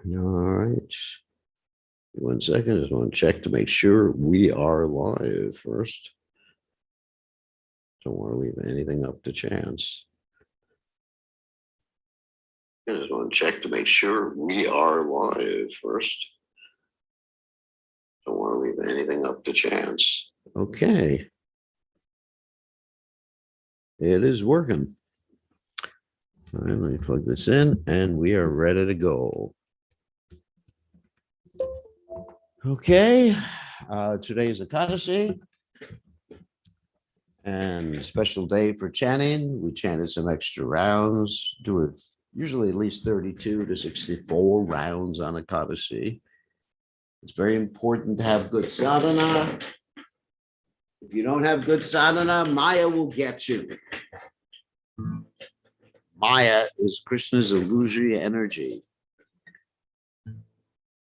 All right. 1 second. I just want to check to make sure we are live first. Don't want to leave anything up to chance. I just want to check to make sure we are live first. Don't want to leave anything up to chance. Okay. It is working. All right, let me plug this in and we are ready to go. Okay. Today is Ekadasi and special day for chanting. We chanted some extra rounds, do it usually at least 32 to 64 rounds on Ekadasi. It's very important to have good sadhana. If you don't have good sadhana, Maya will get you. Maya is Krishna's illusory energy.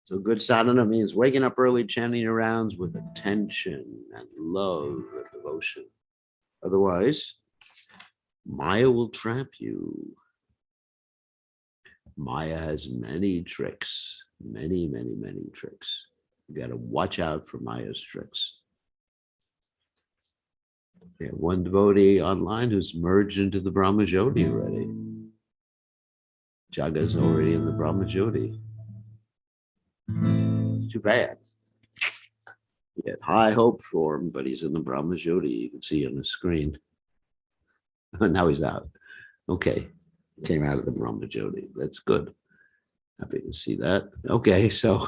So good sadhana means waking up early, chanting your rounds with attention and love and devotion. Otherwise, Maya will trap you. Maya has many tricks, many tricks. You got to watch out for Maya's tricks. We have one devotee online who's merged into the Brahmajyoti already. Jaga's already in the Brahmajyoti. Too bad. He had high hope for him, but he's in the Brahmajyoti. You can see on the screen. Now he's out. Okay. Came out of the Brahmajyoti. That's good. Happy to see that. Okay, so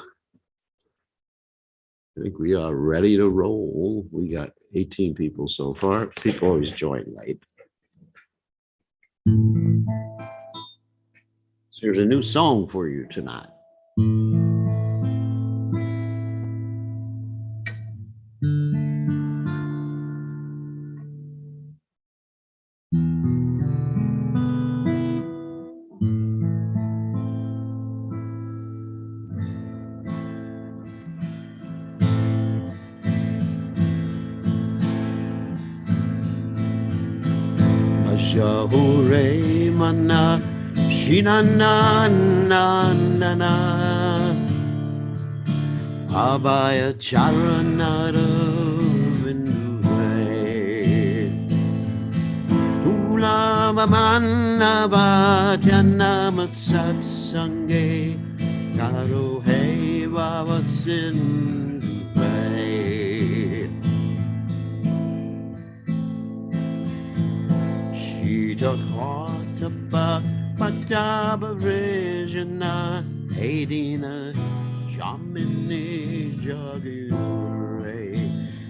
I think we are ready to roll. We got 18 people so far. People always join late. So there's a new song for you tonight. Shahure mana shinana na na na abaya charanara vindure ulama manava janama satsange karo he vavasin. Jaghatapa Pataba Rejana Hedina Jamini Jagure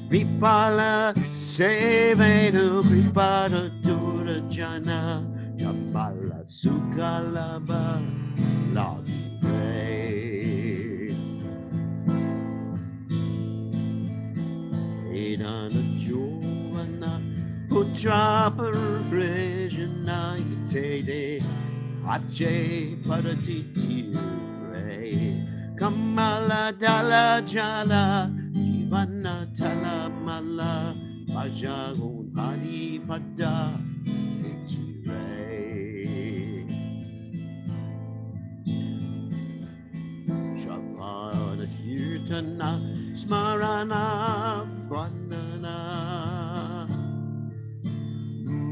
Vipala Sevenu Kripada Dura Jana Jabala Sukalaba Lagre Edana Jovana Putra Parajana Yate Ache Paratiti Kamala Dala Jala Jivana Talamala Bajagun Hari Pada Shavana Kirtana Smarana Vandana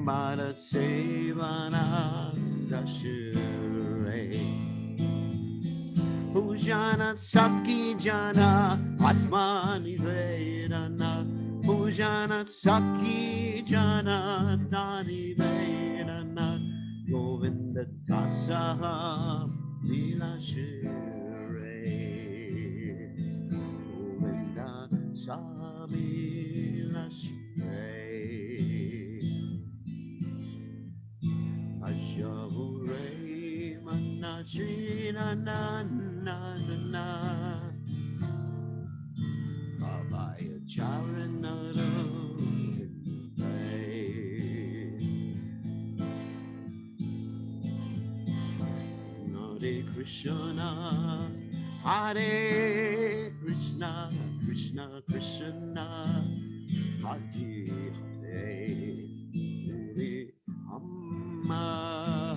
Bada Sevana Dashure Pujana Saki Jana Atmani Vedana Pujana Saki Jana Dani Vedana Govinda Dasaha Lila Shure Govinda Samila Shure Ashavure Manashina na na na na Abhaya Charanara Hare Krishna Hare Krishna Krishna Krishna Hare Hare Hare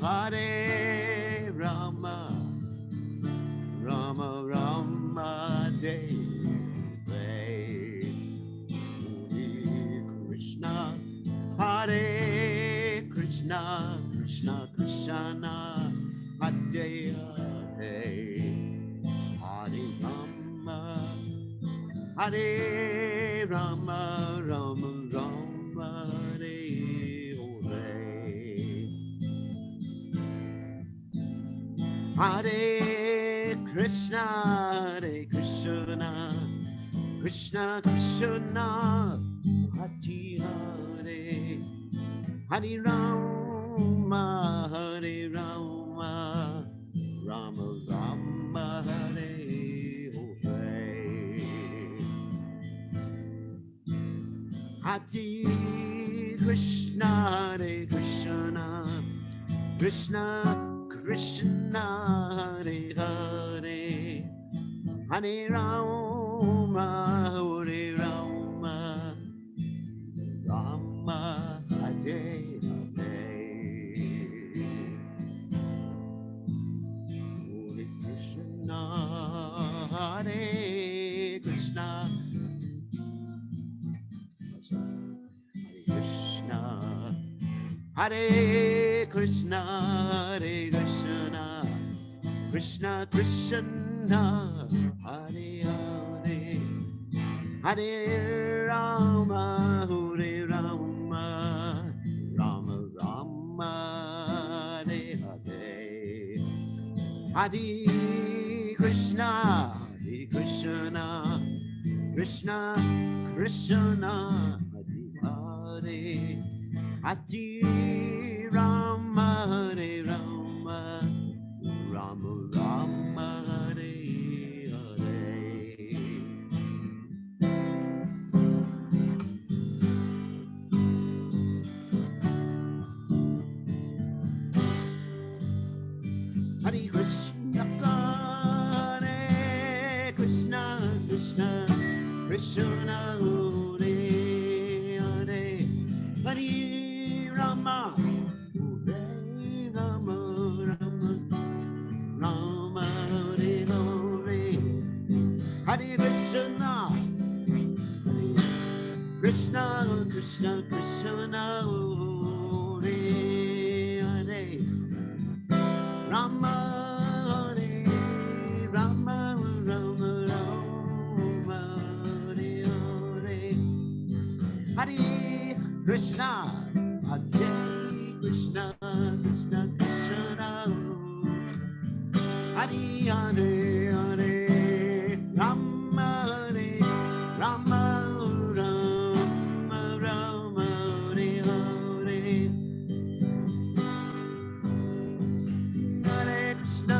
Hare Krishna Krishna Hare Hare Hare Rama Rama Rama Hare Hare Hare Krishna Krishna Krishna Hare Hare Hare Rama Rama Rama Hare Hare Hare Krishna Krishna Krishna Hare Hare Hare Rama Rama Hare Hare Krishna Hare Krishna Hare Krishna Krishna Krishna Hare Hare Hare Rama Rama Rama Hare Hare Hare Krishna Krishna Krishna Hare Hare Hare Rama Rama Rama Hare Hare Hare Krishna Hare Krishna Krishna Krishna Hare Hare Hare Rama Rama Rama Hare Hare Hare Krishna Krishna Krishna Krishna Hare Hare Rama Hare Rama Rama Rama Hare Hare Hare Krishna Hare Krishna Krishna Krishna Hare Hare Hare Rama Hare Rama Rama Rama Hare Hare Hare Krishna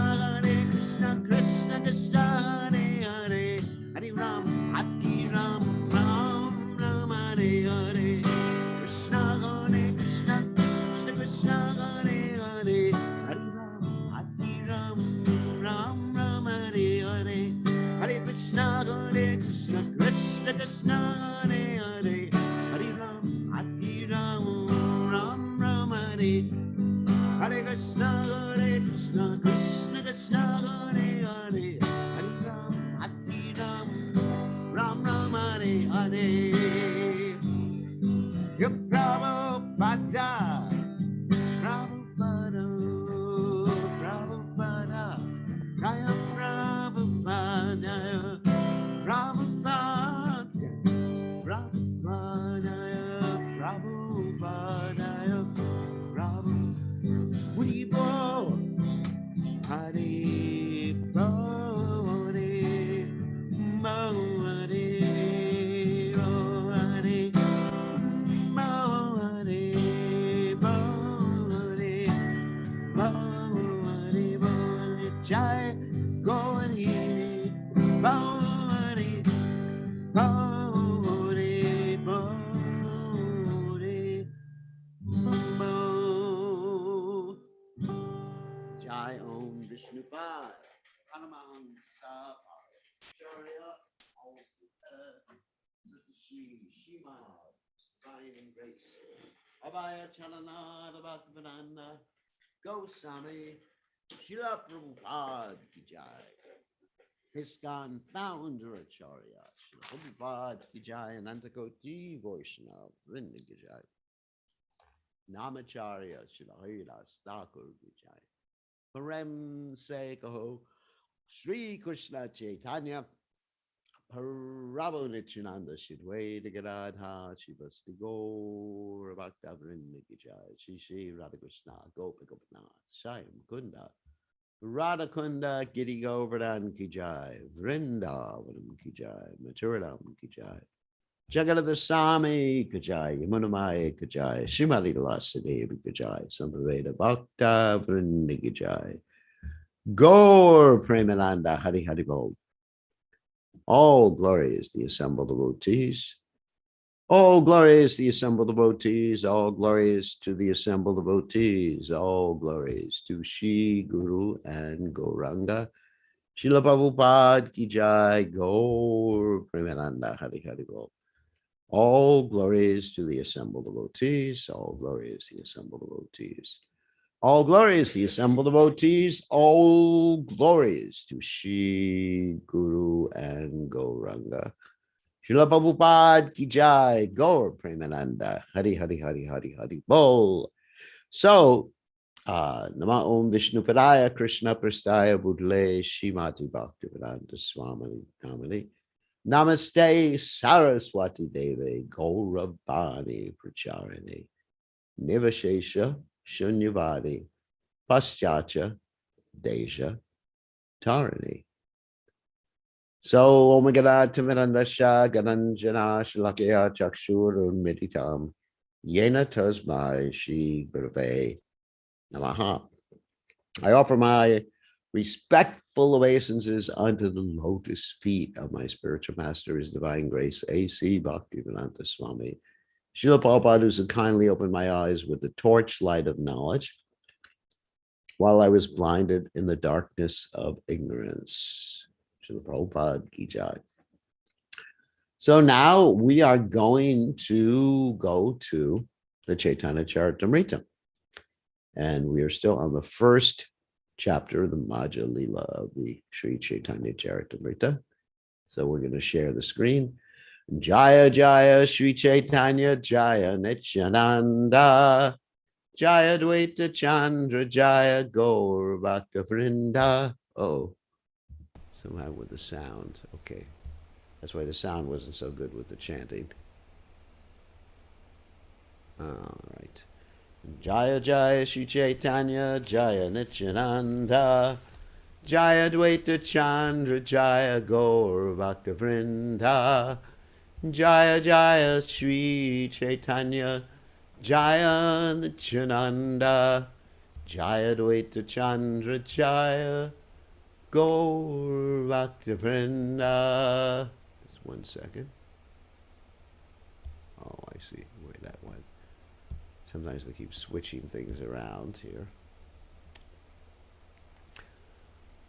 Krishna Krishna Hare Hare Hare Ram Ram Ram Hare Hare Krishna Krishna Krishna Krishna Hare Hare Hare Ram Ram Hare Hare Hare Krishna Krishna Krishna Hare Hare Hare Ram Ram Hare Hare Krishna Krishna Krishna Hare Hare Hare Ram Ram Hare Hare Prabhupada Prabhupada Prabhupada Jaya Prabhupada Prabhupada Prabhupada Prabhupada Prabhupada Hare Bo Hare Bo Hare Bo Hare Bo Hare Bo Hare Bo Hare Bo Hare Bo Hare Jai Go Hare Bo Hare Bo Hare Bo Hare Bo Jai Om Vishnupad Paramahamsa Acharya Satashi Shimad Divine Grace Abhaya Chalana Bhaktivedanta Goswami Srila Prabhupada Ki Jai ISKCON Founder Acharya Srila Prabhupada Ki Jai Anantakoti Vaishnava Vrinda Ki Jai Namacharya Shilahira Stakur Vijay. Parem Se Kaho Sri Krishna Chaitanya Prabhu Nityananda Shidway de Gadadha Shivasti Gaur Bhakta Vrindikijay Shri Shri Radhakrishna Gopinath Shayam Kunda Radhakunda Giri Govardhan Kijay Vrindavanam Kijay Maturadam Kijay Jagadada Sami Kajai, Yamunamaya Kajai, Shimali Lasadevi Kajai, Sambhaveda Bhakta Vrindi Kajai, Gaur Premananda Hari Hari Bol. All glory is the assembled devotees. All glory is the assembled devotees. All glory is to the assembled devotees. All glory is to Shri Guru and Gauranga. Srila Prabhupada Ki Jai, Gaur Premananda Hari Hari Bol. All glories to the assembled devotees. All glories to the assembled devotees. All glories to the assembled devotees. All glories to Shri Guru and Gauranga. Srila Prabhupada Ki Jai, Gaur Premananda, Hari Hari Hari Hari Hari Bol. So, Nama Om Vishnu Padaya Krishna Prastaya Budle Shrimati Bhaktivedanta Swami Namani. Namaste Saraswati Devi Gauravani Pracharini Nivashesha Shunyavadi Paschacha Deja Tarini. So Omagada Timirandasha Gananjana Shalakya Chakshur Meditam Yena Tasmai Shri Gurave Namaha. I offer my respectful obeisances unto the lotus feet of my spiritual master, His Divine Grace, A.C. Bhaktivedanta Swami. Srila Prabhupada, who kindly opened my eyes with the torchlight of knowledge while I was blinded in the darkness of ignorance. Srila Prabhupada Ki Jai. So now we are going to go to the Caitanya Caritamrta. And we are still on the first chapter of the Madhya Lila of the Sri Caitanya Caritamrta. So we're going to share the screen. Jaya Jaya Sri Caitanya Jaya Nityananda Jaya Dvaita Chandra Jaya Gaur Bhakta Vrinda. Oh, somehow with the sound. Okay. That's why the sound wasn't so good with the chanting. All right. Jaya Jaya Sri Caitanya Jaya Nityananda Jaya Dvaita Chandra Jaya Gaur Bhakta Vrinda Jaya Jaya Sri Caitanya Jaya Nityananda Jaya Dvaita Chandra Jaya Gaur Bhakta Vrinda. Just 1 second. Oh, I see where that went. Sometimes they keep switching things around here.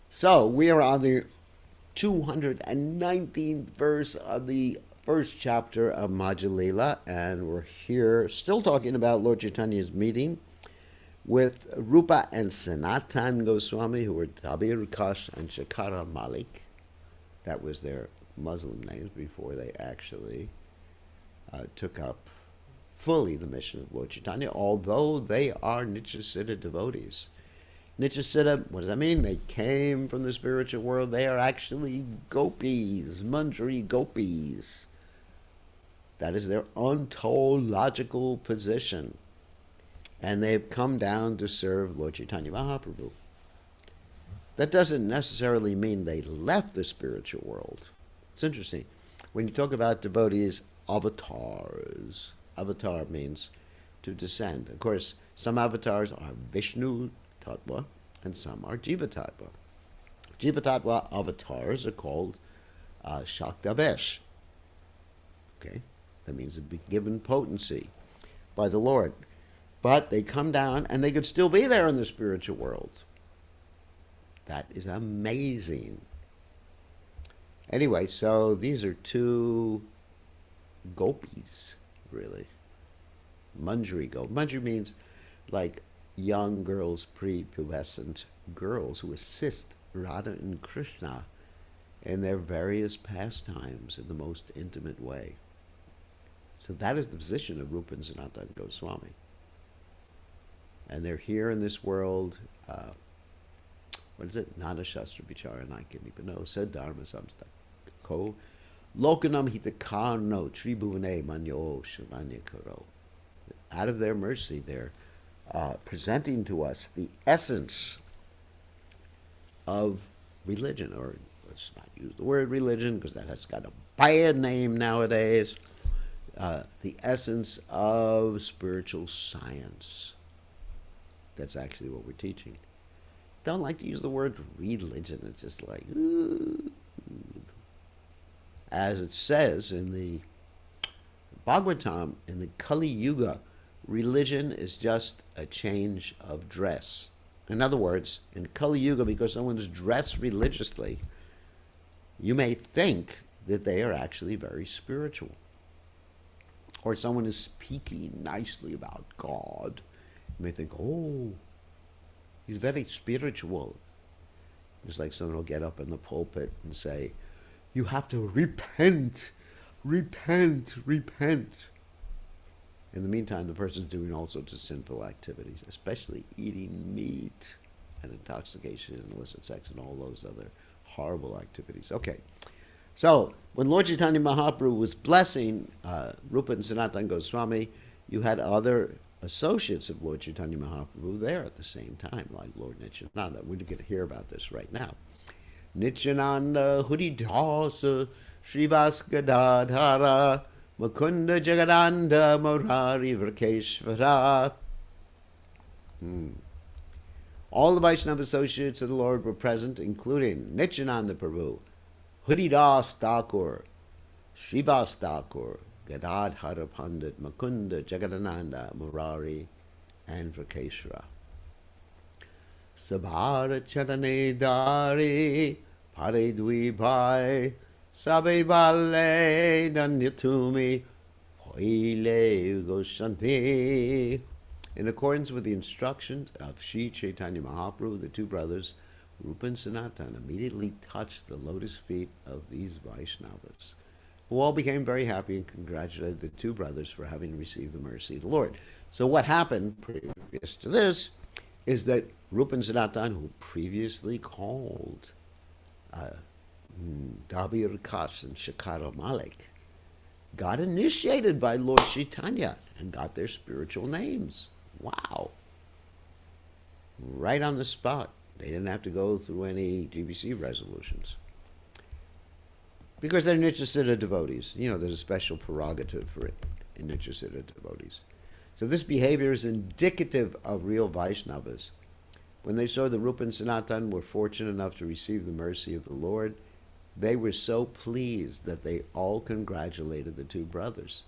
So we are on the 219th verse of the first chapter of Madhya Lila, and we're here still talking about Lord Chaitanya's meeting with Rupa and Sanatan Goswami, who were Dabir Kash and Shakara Malik. That was their Muslim names before they actually took up fully the mission of Lord Chaitanya, although they are Nityasiddha devotees. Nityasiddha, what does that mean? They came from the spiritual world. They are actually gopis, Manjari gopis. That is their ontological position. And they've come down to serve Lord Chaitanya Mahaprabhu. That doesn't necessarily mean they left the spiritual world. It's interesting. When you talk about devotees, avatars, avatar means to descend. Of course, some avatars are Vishnu Tattva and some are Jiva Tattva. Jiva Tattva avatars are called Shaktavesh. Okay, that means they've been given potency by the Lord. But they come down and they could still be there in the spiritual world. That is amazing. Anyway, so these are two gopis, really. Manjari Gop. Manjari means like young girls, prepubescent girls who assist Radha and Krishna in their various pastimes in the most intimate way. So that is the position of Rupa and Sanatan Goswami. And they're here in this world. What is it? Nana Shastra Bichara Naikini said Dharma Samsta Ko Lokanam Hitakarno Tribune Manyo Shavanya Karo. Out of their mercy, they're presenting to us the essence of religion, or let's not use the word religion because that has got a bad name nowadays. The essence of spiritual science. That's actually what we're teaching. Don't like to use the word religion. It's just like, ooh. As it says in the Bhagavatam, in the Kali Yuga, religion is just a change of dress. In other words, in Kali Yuga, because someone's dressed religiously, you may think that they are actually very spiritual. Or someone is speaking nicely about God. You may think, oh, he's very spiritual. It's like someone will get up in the pulpit and say, you have to repent, repent, repent. In the meantime, the person's doing all sorts of sinful activities, especially eating meat and intoxication and illicit sex and all those other horrible activities. Okay, so when Lord Chaitanya Mahaprabhu was blessing Rupa and Sanatana Goswami, you had other associates of Lord Chaitanya Mahaprabhu there at the same time, like Lord Nityananda. We're going to hear about this right now. Nityananda Huridasa Srivas Gadadhara Mukunda Jagananda Murari Vrkeshvara. All the Vaishnava associates of the Lord were present, including Nityananda Prabhu, Haridas Thakur, Srivas Thakur, Gadadhara Pandit, Mukunda Jagadananda Murari, and Vrkeshvara. Sabhara Chatane Dari Pare Dwi Bhai Sabe Bale Danyatumi Hoile Goshanti. In accordance with the instructions of Sri Chaitanya Mahaprabhu, the two brothers, Rupa and Sanatana, immediately touched the lotus feet of these Vaishnavas, who all became very happy and congratulated the two brothers for having received the mercy of the Lord. So what happened previous to this is that Rupa and Sanatana, who previously called Dabir Kas and Shakara Malik, got initiated by Lord Chaitanya and got their spiritual names. Wow. Right on the spot. They didn't have to go through any GBC resolutions. Because they're Nityasiddha devotees. You know, there's a special prerogative for Nityasiddha devotees. So this behavior is indicative of real Vaishnavas. When they saw that Rupa and Sanatan were fortunate enough to receive the mercy of the Lord, they were so pleased that they all congratulated the two brothers.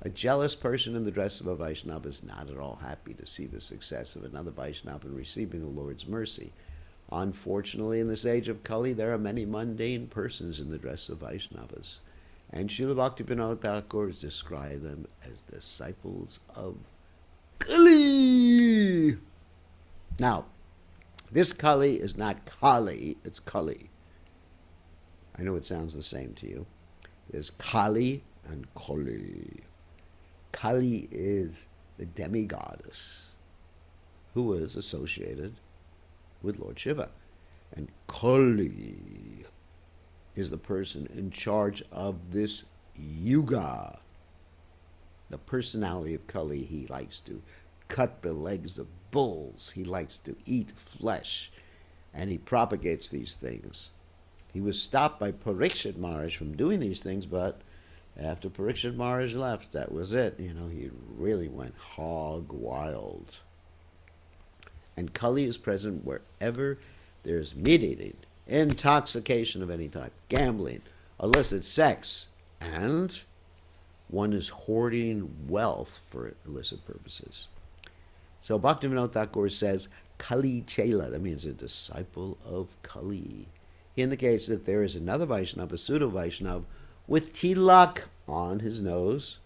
A jealous person in the dress of a Vaishnava is not at all happy to see the success of another Vaishnava in receiving the Lord's mercy. Unfortunately, in this age of Kali, there are many mundane persons in the dress of Vaishnavas, and Srila Bhaktivinoda Thakur described them as disciples of Kali. Now, this Kali is not Kali, it's Kali. I know it sounds the same to you. There's Kali and Kali. Kali is the demigoddess who was associated with Lord Shiva. And Kali is the person in charge of this yuga. The personality of Kali, he likes to cut the legs of bulls. He likes to eat flesh. And he propagates these things. He was stopped by Parikshit Maharaj from doing these things, but after Parikshit Maharaj left, that was it. You know, he really went hog wild. And Kali is present wherever there's meat eating, intoxication of any type, gambling, illicit sex, and one is hoarding wealth for illicit purposes. So Bhaktivinoda Thakur says, Kali Chela, that means a disciple of Kali. He indicates that there is another Vaishnava, a pseudo-Vaishnava, with tilak on his nose.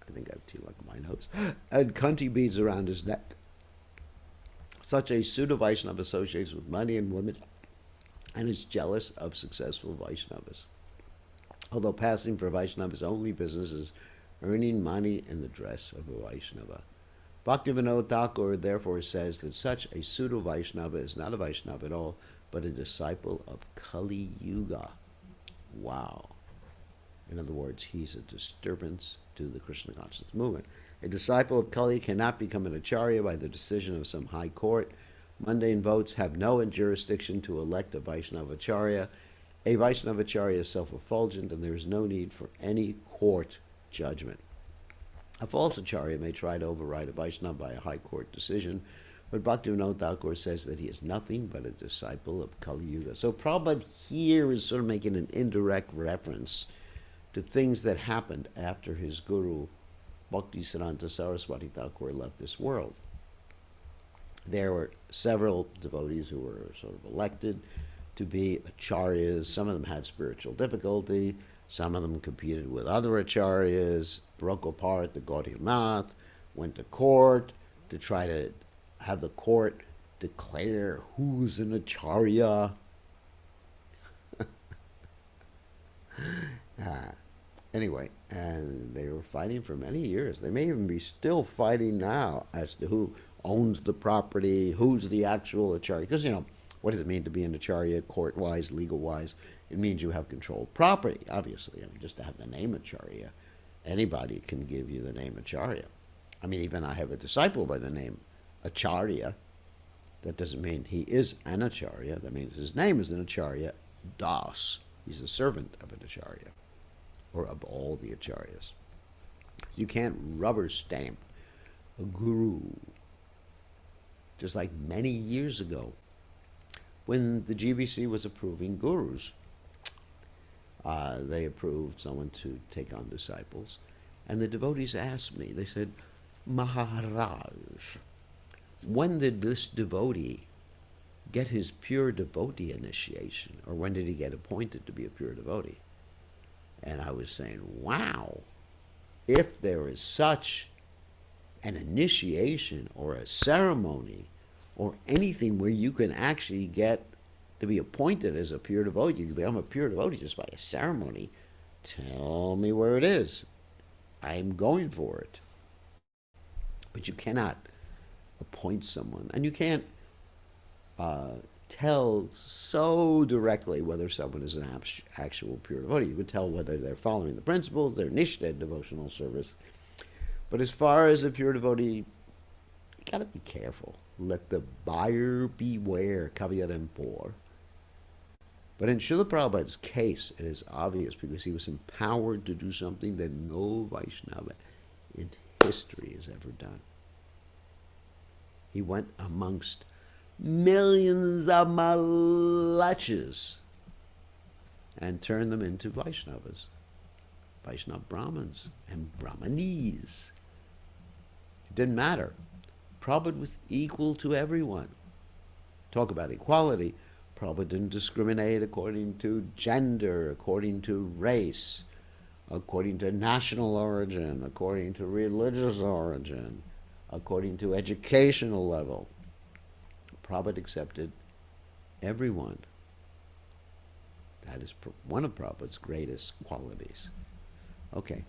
I think I have tilak on my nose. And kanti beads around his neck. Such a pseudo-Vaishnava associates with money and women and is jealous of successful Vaishnavas. Although passing for Vaishnava's only business is earning money in the dress of a Vaishnava. Bhaktivinoda Thakur therefore says that such a pseudo Vaishnava is not a Vaishnava at all, but a disciple of Kali Yuga. Wow. In other words, he's a disturbance to the Krishna consciousness movement. A disciple of Kali cannot become an acharya by the decision of some high court. Mundane votes have no jurisdiction to elect a Vaishnavacharya. A Vaishnavacharya is self-effulgent, and there is no need for any court judgment. A false acharya may try to override a Vaishnava by a high court decision, but Bhaktivinoda Thakur says that he is nothing but a disciple of Kali Yuga. So Prabhupada here is sort of making an indirect reference to things that happened after his guru, Bhaktisiddhanta Saraswati Thakur, left this world. There were several devotees who were sort of elected to be acharyas. Some of them had spiritual difficulty. Some of them competed with other acharyas, broke apart the Gaudiya Math, went to court to try to have the court declare who's an acharya. Anyway, and they were fighting for many years. They may even be still fighting now as to who owns the property, who's the actual acharya. Because, what does it mean to be an acharya, court-wise, legal-wise? It means you have controlled property, obviously. Just to have the name acharya, anybody can give you the name acharya. Even I have a disciple by the name Acharya. That doesn't mean he is an acharya. That means his name is an acharya, Das. He's a servant of an acharya, or of all the acharyas. You can't rubber stamp a guru. Just like many years ago, when the GBC was approving gurus, they approved someone to take on disciples. And the devotees asked me, they said, Maharaj, when did this devotee get his pure devotee initiation? Or when did he get appointed to be a pure devotee? And I was saying, wow, if there is such an initiation or a ceremony or anything where you can actually get to be appointed as a pure devotee, you can become a pure devotee just by a ceremony, tell me where it is. I'm going for it. But you cannot appoint someone, and you can't tell so directly whether someone is an actual pure devotee. You can tell whether they're following the principles, their nishta devotional service. But as far as a pure devotee, you gotta be careful. Let the buyer beware, caveat emptor. But in Srila Prabhupada's case, it is obvious because he was empowered to do something that no Vaishnava in history has ever done. He went amongst millions of malachas and turned them into Vaishnavas, Vaishnava Brahmins and Brahmanis. It didn't matter. Prabhupada was equal to everyone. Talk about equality. Prabhupada didn't discriminate according to gender, according to race, according to national origin, according to religious origin, according to educational level. Prabhupada accepted everyone. That is one of Prabhupada's greatest qualities. Okay.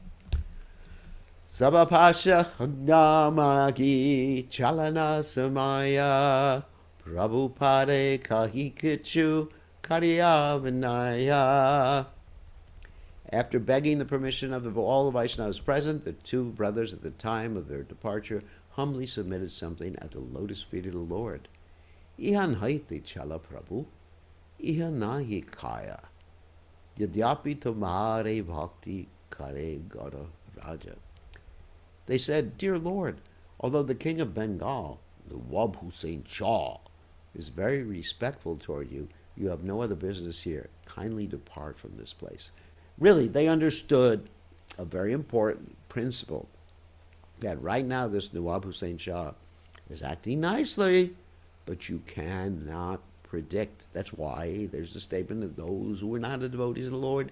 Sabapasha Agnamagi Chalana Samaya Prabhupade Kahikichu Karyavanaya. After begging the permission of all the Vaishnavas present, the two brothers at the time of their departure humbly submitted something at the lotus feet of the Lord. Ihan haiti chala Prabhu, ihan nahi kaya. Yadyapi tomare bhakti kare gada raja. They said, Dear Lord, although the king of Bengal, Nawab Hussain Shah, is very respectful toward you, you have no other business here. Kindly depart from this place. Really, they understood a very important principle, that right now this Nawab Hussain Shah is acting nicely, but you cannot predict. That's why there's a statement that those who are not the devotees of the Lord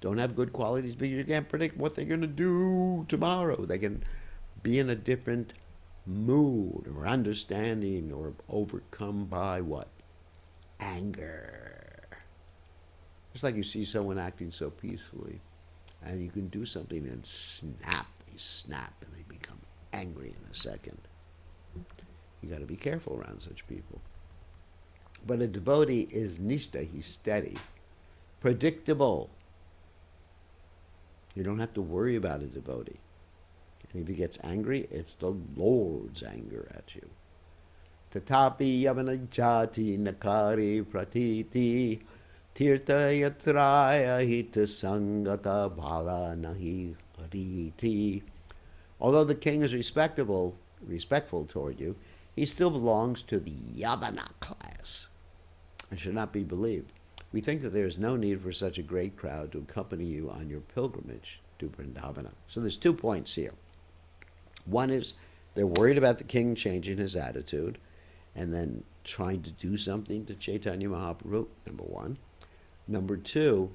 don't have good qualities, because you can't predict what they're going to do tomorrow. They can be in a different mood or understanding or overcome by what? Anger. It's like you see someone acting so peacefully, and you can do something and snap. They snap and they become angry in a second. You got to be careful around such people. But a devotee is nishtha, he's steady, predictable. You don't have to worry about a devotee. And if he gets angry, it's the Lord's anger at you. Tatapi yavanajati nakari pratiti tirtha yatraya hita sangata bhala nahi hariti. Although the king is respectful toward you, he still belongs to the Yavana class and should not be believed. We think that there is no need for such a great crowd to accompany you on your pilgrimage to Vrindavana. So there's 2 points here. One is they're worried about the king changing his attitude and then trying to do something to Caitanya Mahaprabhu, number one. Number two,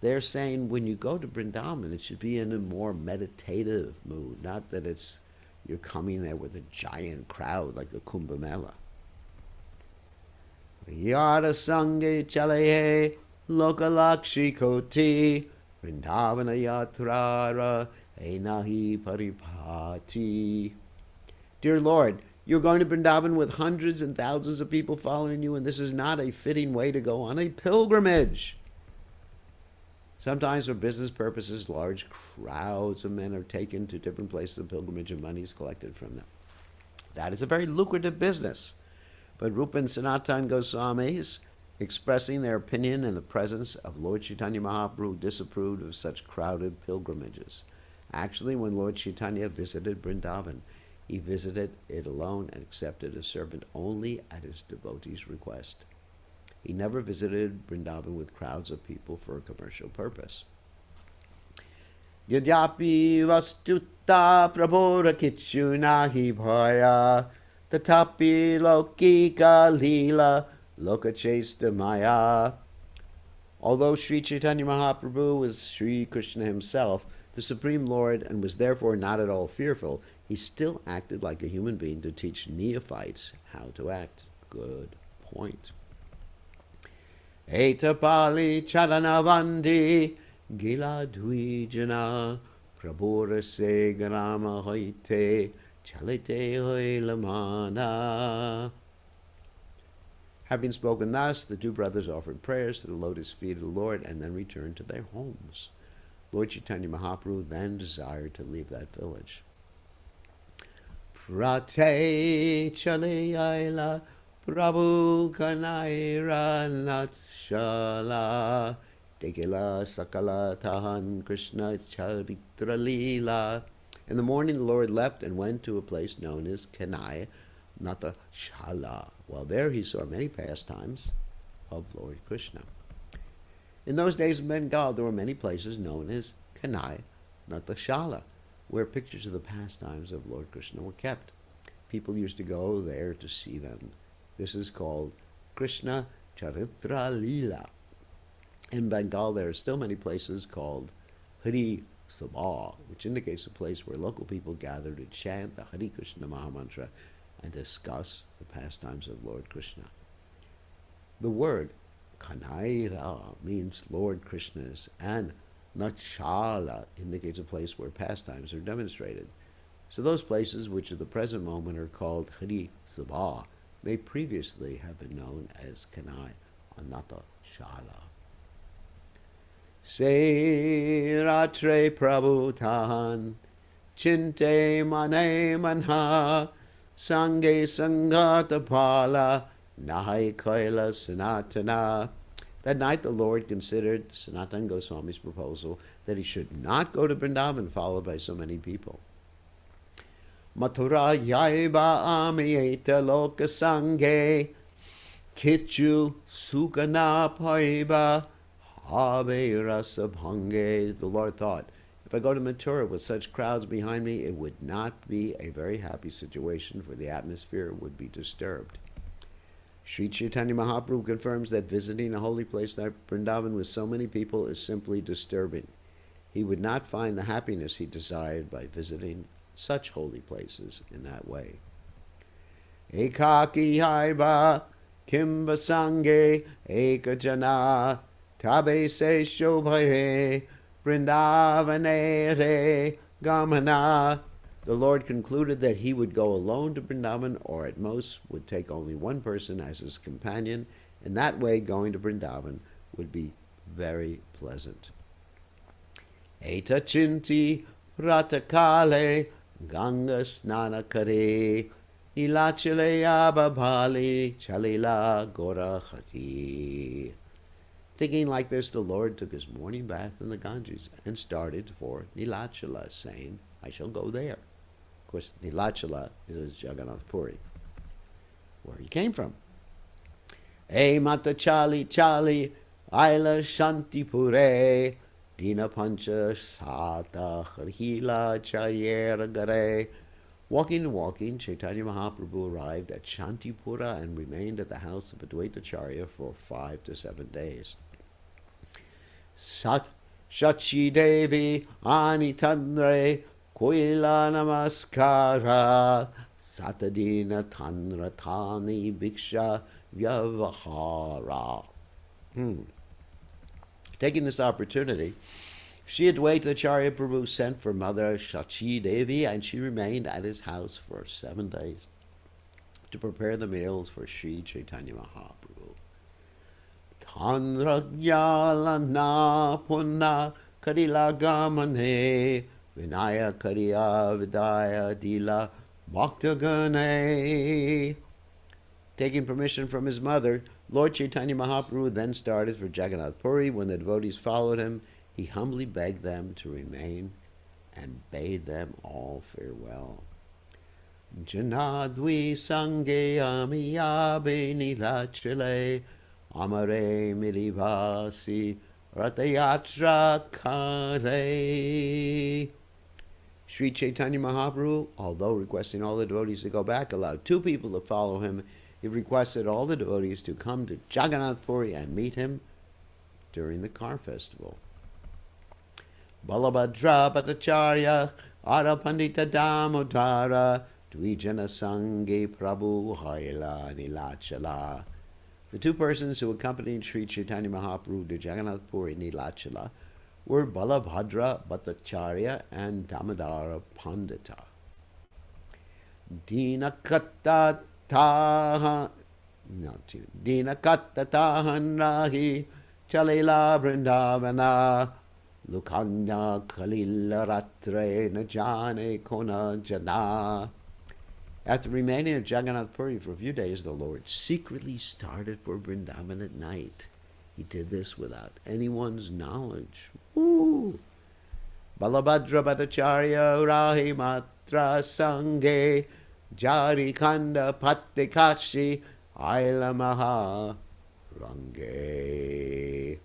they're saying when you go to Vrindavan, it should be in a more meditative mood, not that you're coming there with a giant crowd like the Kumbh Mela. Yada sange chalehe lokalakshi koti Vrindavana yatrara enahi paripati. Dear Lord, you're going to Vrindavan with hundreds and thousands of people following you, and this is not a fitting way to go on a pilgrimage. Sometimes for business purposes, large crowds of men are taken to different places of pilgrimage and money is collected from them. That is a very lucrative business. But Rupa and Sanatana Goswamis, expressing their opinion in the presence of Lord Chaitanya Mahaprabhu, disapproved of such crowded pilgrimages. Actually, when Lord Chaitanya visited Vrindavan, he visited it alone and accepted a servant only at his devotee's request. He never visited Vrindavan with crowds of people for a commercial purpose. Yadyapi vastuta prabhora kichu nahi bhaya tatapi lokika lila lokachesta maya. Although Sri Chaitanya Mahaprabhu was Sri Krishna himself, the Supreme Lord, and was therefore not at all fearful, he still acted like a human being to teach neophytes how to act. Good point. Etapali charanavandi gila dvijana prabhura se garama hoite chalite hoilamana. Having spoken thus, the 2 brothers offered prayers to the lotus feet of the Lord and then returned to their homes. Lord Chaitanya Mahaprabhu then desired to leave that village. Prate chale aila Prabhu kanaira natshala Dekila sakala tahan Krishna charitra Lila. In the morning the Lord left and went to a place known as Kanai Natashala. While there he saw many pastimes of Lord Krishna. In those days in Bengal there were many places known as Kanai Natashala, where pictures of the pastimes of Lord Krishna were kept. People used to go there to see them. This is called Krishna Charitra Lila. In Bengal, there are still many places called Hari Sabha, which indicates a place where local people gather to chant the Hare Krishna Mahamantra and discuss the pastimes of Lord Krishna. The word Kanaira means Lord Krishna's, and Natshala indicates a place where pastimes are demonstrated. So those places which at the present moment are called Hari Sabha may previously have been known as Kanai Anata Shala. Se ratre prabhutan chinte mane manha sange sangata pala nahai kaila sanatana. That night the Lord considered Sanatana Goswami's proposal that he should not go to Vrindavan followed by so many people. Mathura yaiba amiyeta loka sange kichu sukana paiba habe rasa bhange. The Lord thought, if I go to Mathura with such crowds behind me, it would not be a very happy situation, for the atmosphere would be disturbed. Sri Chaitanya Mahaprabhu confirms that visiting a holy place like Vrindavan with so many people is simply disturbing. He would not find the happiness he desired by visiting such holy places in that way. Ekaki haiba kimba sange ekajana tabe se shobhaye Vrindavane re gamana. The Lord concluded that he would go alone to Vrindavan, or at most would take only one person as his companion. In that way, going to Vrindavan would be very pleasant. Eta chinti pratakale ganga snana kare nilachale ababali chalila gorahati. Thinking like this, the Lord took his morning bath in the Ganges and started for Nilachala, saying, I shall go there. Of course, Nilachala is Jagannath Puri, where he came from. E mata chali chali aila shanti pure dina pancha sata harhila charyera gare. Walking, Chaitanya Mahaprabhu arrived at Shantipura and remained at the house of Advaitacharya for 5 to 7 days. Shachi Devi Anitandre Koila Namaskara Satadina Tanratani Bhiksha Vyavahara. Taking this opportunity, Shri Advaitacharya Prabhu sent for Mother Shachi Devi, and she remained at his house for 7 days to prepare the meals for Shri Chaitanya Mahaprabhu. Tanragyalana punna karilagamane vinaya kariya vidaya dila bhaktagane. Taking permission from his mother, Lord Chaitanya Mahaprabhu then started for Jagannath Puri. When the devotees followed him, he humbly begged them to remain and bade them all farewell. Janadvi sange amiyabe nilachale amare milivasi ratayatra kale. Sri Chaitanya Mahaprabhu, although requesting all the devotees to go back, allowed 2 people to follow him. He requested all the devotees to come to Jagannath Puri and meet him during the car festival. Balabhadra Bhattacharya Ara Pandita Damodara Dvijana Sange Prabhu Haila Nilachala. The 2 persons who accompanied Sri Chaitanya Mahaprabhu to Jagannath Puri Nilachala were Balabhadra Bhattacharya and Damodara Pandita. Dinakattatahan Rahi Chalila Vrindavana Lukanya Kalila Ratre Najane Kona Jana. After remaining at Jagannath Puri for a few days, the Lord secretly started for Vrindavan at night. He did this without anyone's knowledge. Woo! Balabhadra Bhattacharya Rahi Matra Sange Jari Kanda Pattikashi Aila Maha Range.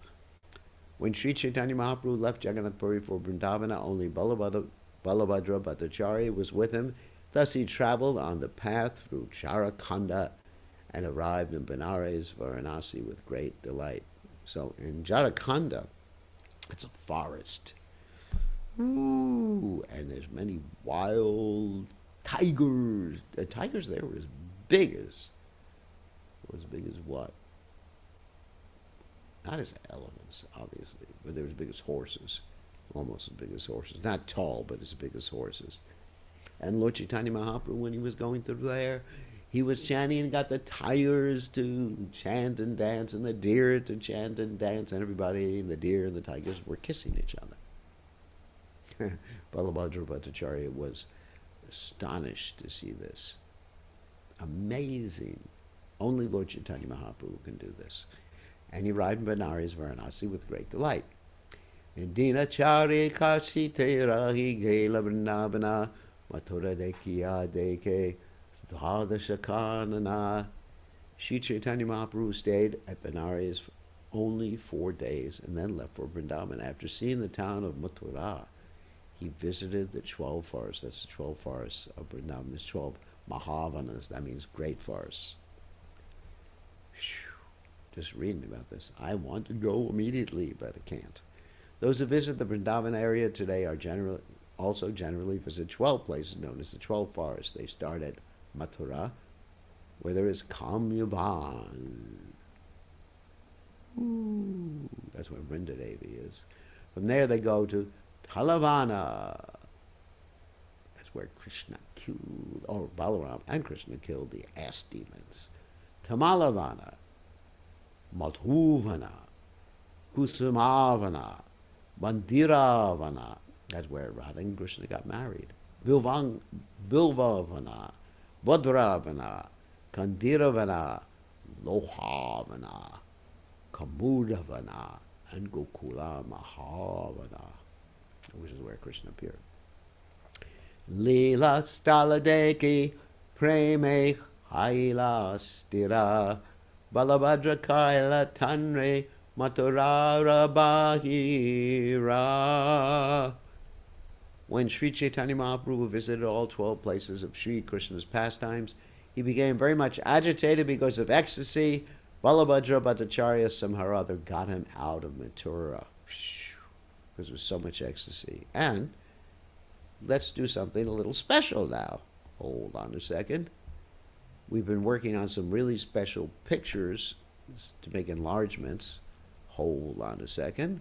When Sri Chaitanya Mahaprabhu left Jagannath Puri for Vrindavana, only Balabhadra Bhattacharya was with him. Thus he traveled on the path through Jharkhand and arrived in Benares, Varanasi with great delight. So in Jharkhand, it's a forest. Ooh, and there's many wild tigers. The tigers there were as big as what? Not as elephants, obviously, but they're as big as horses. Almost as big as horses. Not tall, but as big as horses. And Lord Chaitanya Mahaprabhu, when he was going through there, he was chanting and got the tigers to chant and dance and the deer to chant and dance, and everybody, the deer and the tigers, were kissing each other. Balabhadra Bhattacharya was astonished to see this. Amazing. Only Lord Chaitanya Mahaprabhu can do this. And he arrived in Benares, Varanasi with great delight. Dinachari Kashi Terahi Gela Vrindavana Mathura Dekhiya Deke Sthadashakanana. Sri Chaitanya Mahaprabhu stayed at Benares only 4 days and then left for Vrindavan. After seeing the town of Mathura, he visited the 12 forests. That's the 12 forests of Vrindavan. There's 12 Mahavanas. That means great forests. Just reading about this. I want to go immediately, but I can't. Those who visit the Vrindavan area today are generally visit 12 places known as the 12 forests. They start at Mathura, where there is Kamyavan. Ooh, that's where Vrindadevi is. From there they go to Talavana. That's where Krishna killed, or Balaram and Krishna killed the ass demons. Tamalavana, Madhuvana, Kusumavana, Bandiravana. That's where Radha and Krishna got married. Bilvavana, Badravana, Kandiravana, Lohavana, Kamudavana, and Gokula Mahavana, which is where Krishna appeared. Lila Staladeki Preme Haila Stira Balabhadra Kaila Tanre Maturara Bahira. When Sri Chaitanya Mahaprabhu visited all 12 places of Sri Krishna's pastimes, he became very much agitated because of ecstasy. Balabhadra Bhattacharya somehow or other got him out of Mathura because there was so much ecstasy. And let's do something a little special now. Hold on a second. We've been working on some really special pictures to make enlargements. Hold on a second.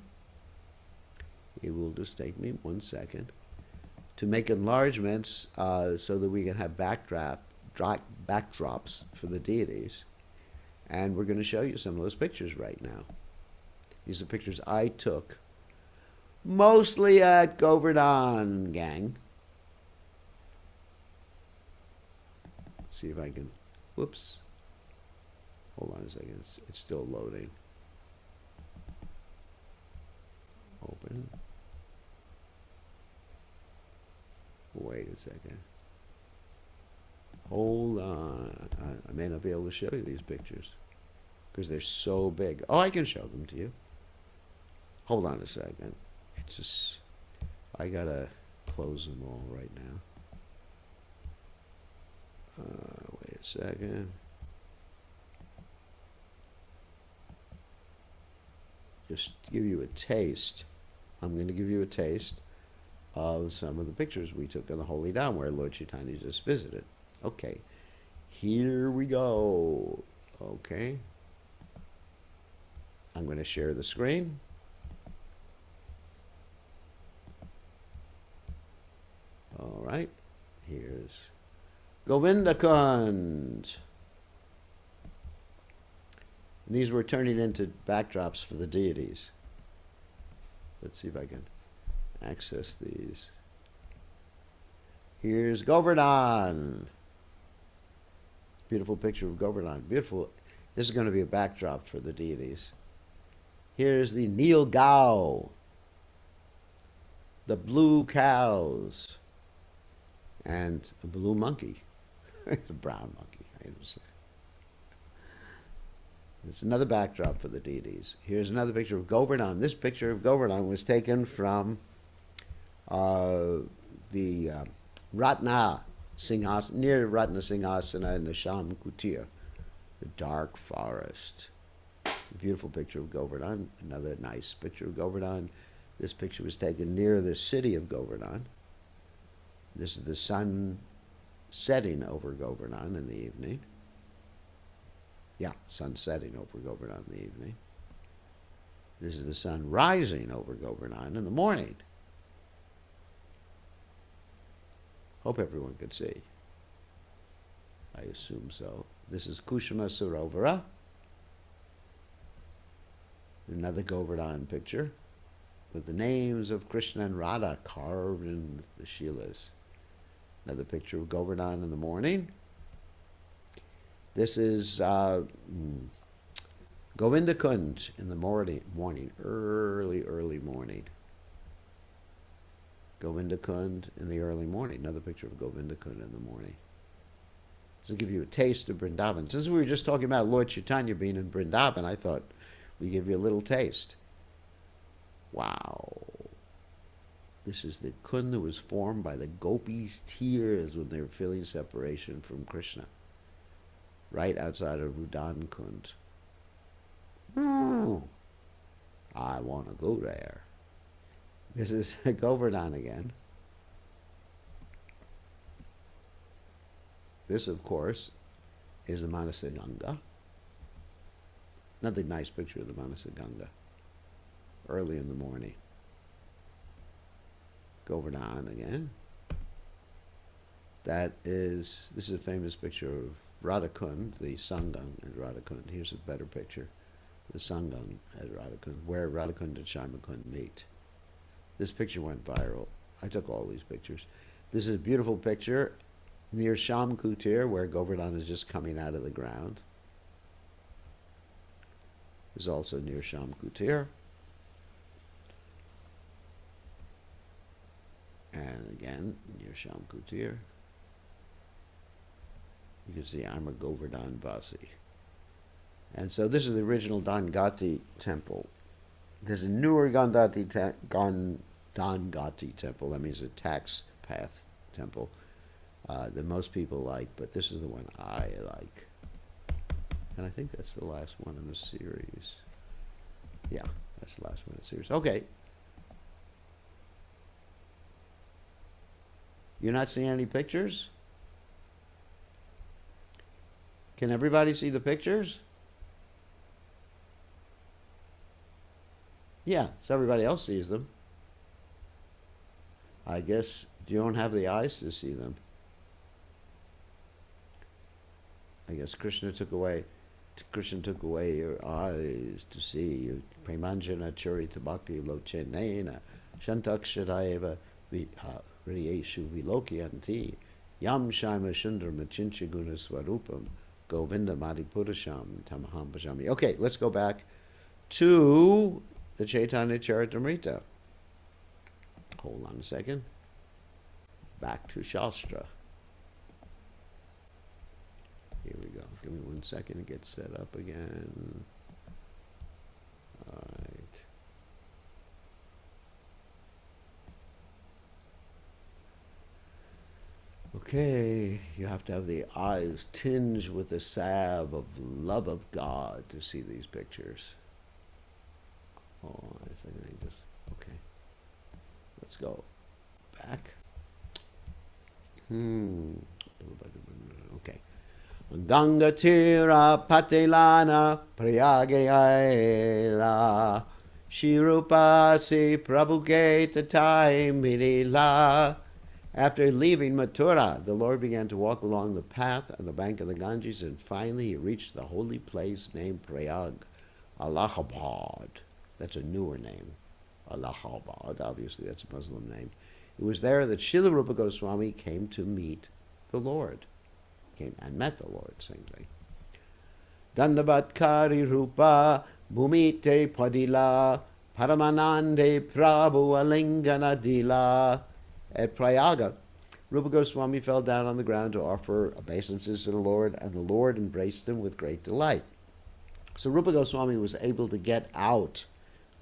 It will just take me 1 second to make enlargements so that we can have backdrops for the deities. And we're going to show you some of those pictures right now. These are pictures I took mostly at Govardhan, gang. Let's see if I can, whoops. Hold on a second, it's still loading. Open. Wait a second. Hold on. I may not be able to show you these pictures because they're so big. Oh, I can show them to you. Hold on a second. It's just, I gotta close them all right now. Wait a second. Just to give you a taste, I'm going to give you a taste of some of the pictures we took in the Holy Dham where Lord Chaitanya just visited. Okay, here we go. Okay. I'm going to share the screen. All right, here's Govinda Kund. And these were turning into backdrops for the deities. Let's see if I can access these. Here's Govardhan. Beautiful picture of Govardhan. Beautiful. This is going to be a backdrop for the deities. Here's the Nil Gao. The blue cows. And a blue monkey. It's a brown monkey, I understand. It's another backdrop for the deities. Here's another picture of Govardhan. This picture of Govardhan was taken from the Ratna Singhasana, near Ratna Singhasana in the Sham Kutir, the dark forest. A beautiful picture of Govardhan. Another nice picture of Govardhan. This picture was taken near the city of Govardhan. This is the sun setting over Govardhan in the evening. Yeah, sun setting over Govardhan in the evening. This is the sun rising over Govardhan in the morning. Hope everyone could see. I assume so. This is Kushama Sarovara. Another Govardhan picture with the names of Krishna and Radha carved in the Shilas. Another picture of Govardhan in the morning. This is Govinda Kund in the morning, early morning. Govinda Kund in the early morning. Another picture of Govinda Kund in the morning. This will give you a taste of Vrindavan. Since we were just talking about Lord Chaitanya being in Vrindavan, I thought we'd give you a little taste. Wow. This is the Kund that was formed by the gopis' tears when they were feeling separation from Krishna. Right outside of Rudan Kund. I want to go there. This is Govardhan again. This, of course, is the Manasa Ganga. Another nice picture of the Manasa Ganga. Early in the morning. Govardhan again. This is a famous picture of Radhakund, the Sangang at Radhakund. Here's a better picture, the Sangang at Radhakund, where Radhakund and Shaimakund meet. This picture went viral. I took all these pictures. This is a beautiful picture near Sham Kutir, where Govardhan is just coming out of the ground. This is also near Sham Kutir. And again, near Sham Kutir. You can see Amar Govardhan Vasi. And so this is the original Dangati temple. There's a newer Dangati temple. That means a tax path temple that most people like, but this is the one I like. And I think that's the last one in the series. Yeah, that's the last one in the series. Okay. You're not seeing any pictures? Can everybody see the pictures? Yeah, so everybody else sees them. I guess you don't have the eyes to see them. I guess Krishna took away your eyes to see. Premanjana charita bhakti lochenena shantakshadaiva Riyeshu Vilokyanti Yam Shaima Shundra Machincha Guna Swarupam Govinda Madhipurasham Tamaham Bhajami. Okay, let's go back to the Caitanya Charitamrta. Hold on a second. Back to Shastra. Here we go. Give me 1 second to get set up again. All right. Okay, you have to have the eyes tinged with the salve of love of God to see these pictures. Oh, I think I just, okay. Let's go back. Okay. Ganga Tira Patilana Prayagayala Shirupasi Prabhuke Tatai Mirila. After leaving Mathura, the Lord began to walk along the path on the bank of the Ganges, and finally he reached the holy place named Prayag, Allahabad. That's a newer name. Allahabad, obviously that's a Muslim name. It was there that Srila Rupa Goswami came to meet the Lord. Came and met the Lord, same thing. Dandabatkari Rupa Bhumite Padila Paramanande Prabhu Alingana Dila. At Prayaga, Rupa Goswami fell down on the ground to offer obeisances to the Lord, and the Lord embraced him with great delight. So Rupa Goswami was able to get out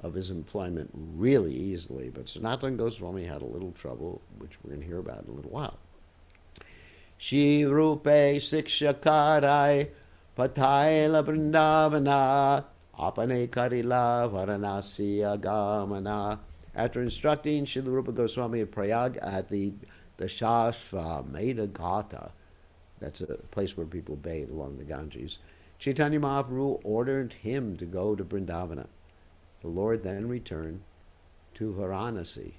of his employment really easily, but Sanatana Goswami had a little trouble, which we're going to hear about in a little while. Shri Rupe Sikshakarai Pataila Vrindavana Apane Karila Varanasi Agamana. After instructing Srila Rupa Goswami at Prayag at the Shashvamedha Ghata, that's a place where people bathe along the Ganges, Chaitanya Mahaprabhu ordered him to go to Vrindavana. The Lord then returned to Varanasi.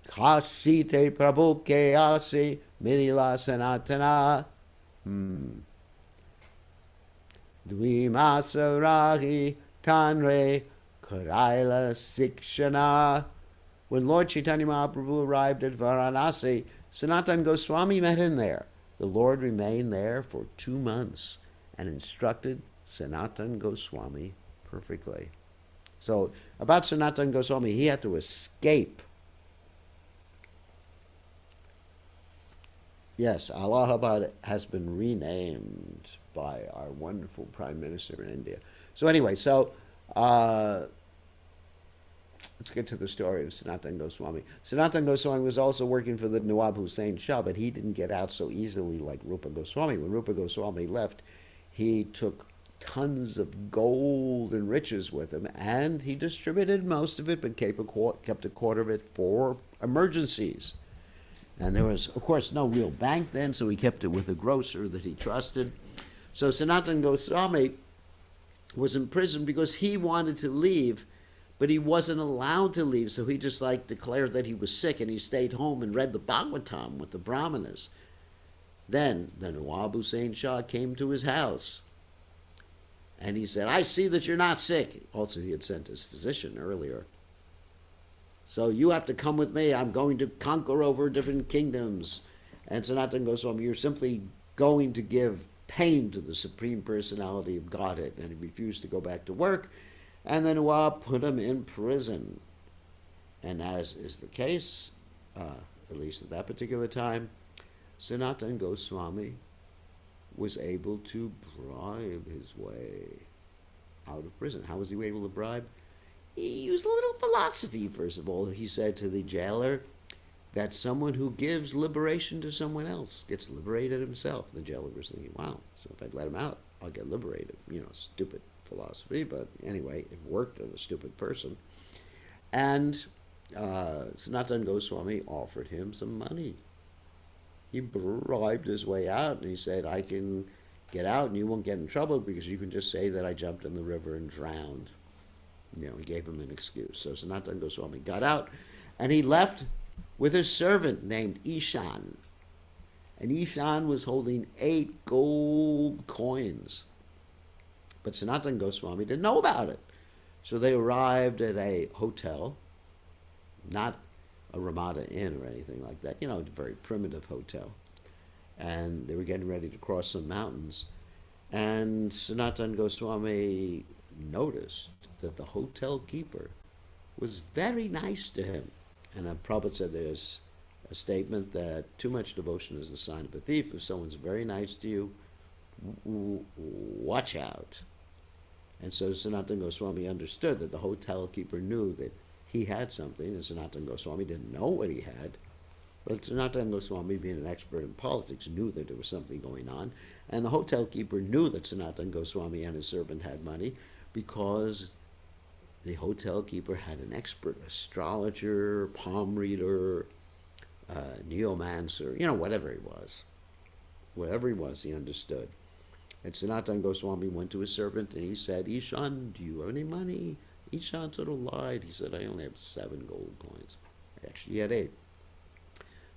Kasite Prabhu Keasi Milila Sanatana Dvimasarahi Tanre Karaila Sikshana. When Lord Chaitanya Mahaprabhu arrived at Varanasi, Sanatana Goswami met him there. The Lord remained there for 2 months and instructed Sanatana Goswami perfectly. So, about Sanatana Goswami, he had to escape. Yes, Allahabad has been renamed by our wonderful Prime Minister in India. So anyway, let's get to the story of Sanatana Goswami. Sanatana Goswami was also working for the Nawab Hussain Shah, but he didn't get out so easily like Rupa Goswami. When Rupa Goswami left, he took tons of gold and riches with him, and he distributed most of it, but kept a quarter of it for emergencies. And there was, of course, no real bank then, so he kept it with a grocer that he trusted. So Sanatana Goswami was in prison because he wanted to leave, but he wasn't allowed to leave, so he just like declared that he was sick, and he stayed home and read the Bhagavatam with the brahmanas. Then the Nawab Hussain Shah came to his house, and he said, I see that you're not sick. Also, he had sent his physician earlier. So you have to come with me. I'm going to conquer over different kingdoms. And Sanatana Goswami, you're simply going to give pain to the Supreme Personality of Godhead. And he refused to go back to work. And the Nawab put him in prison. And as is the case, at least at that particular time, Sanatana Goswami was able to bribe his way out of prison. How was he able to bribe? He used a little philosophy, first of all. He said to the jailer that someone who gives liberation to someone else gets liberated himself. The jailer was thinking, wow, so if I let him out, I'll get liberated. Stupid philosophy, but anyway, it worked on a stupid person. And Sanatana Goswami offered him some money. He bribed his way out, and he said, I can get out and you won't get in trouble because you can just say that I jumped in the river and drowned. He gave him an excuse. So Sanatana Goswami got out, and he left with a servant named Ishan. And Ishan was holding 8 gold coins. But Sanatana Goswami didn't know about it. So they arrived at a hotel, not a Ramada Inn or anything like that, a very primitive hotel. And they were getting ready to cross some mountains. And Sanatana Goswami noticed that the hotel keeper was very nice to him. And Prabhupada said there's a statement that too much devotion is the sign of a thief. If someone's very nice to you, watch out. And so Sanatana Goswami understood that the hotel keeper knew that he had something, and Sanatana Goswami didn't know what he had. But Sanatana Goswami, being an expert in politics, knew that there was something going on. And the hotel keeper knew that Sanatana Goswami and his servant had money because the hotel keeper had an expert astrologer, palm reader, neomancer, whatever he was. Whatever he was, he understood. And Sanatana Goswami went to his servant and he said, Ishan, do you have any money? Ishan sort of lied. He said, I only have 7 gold coins. Actually, he had 8.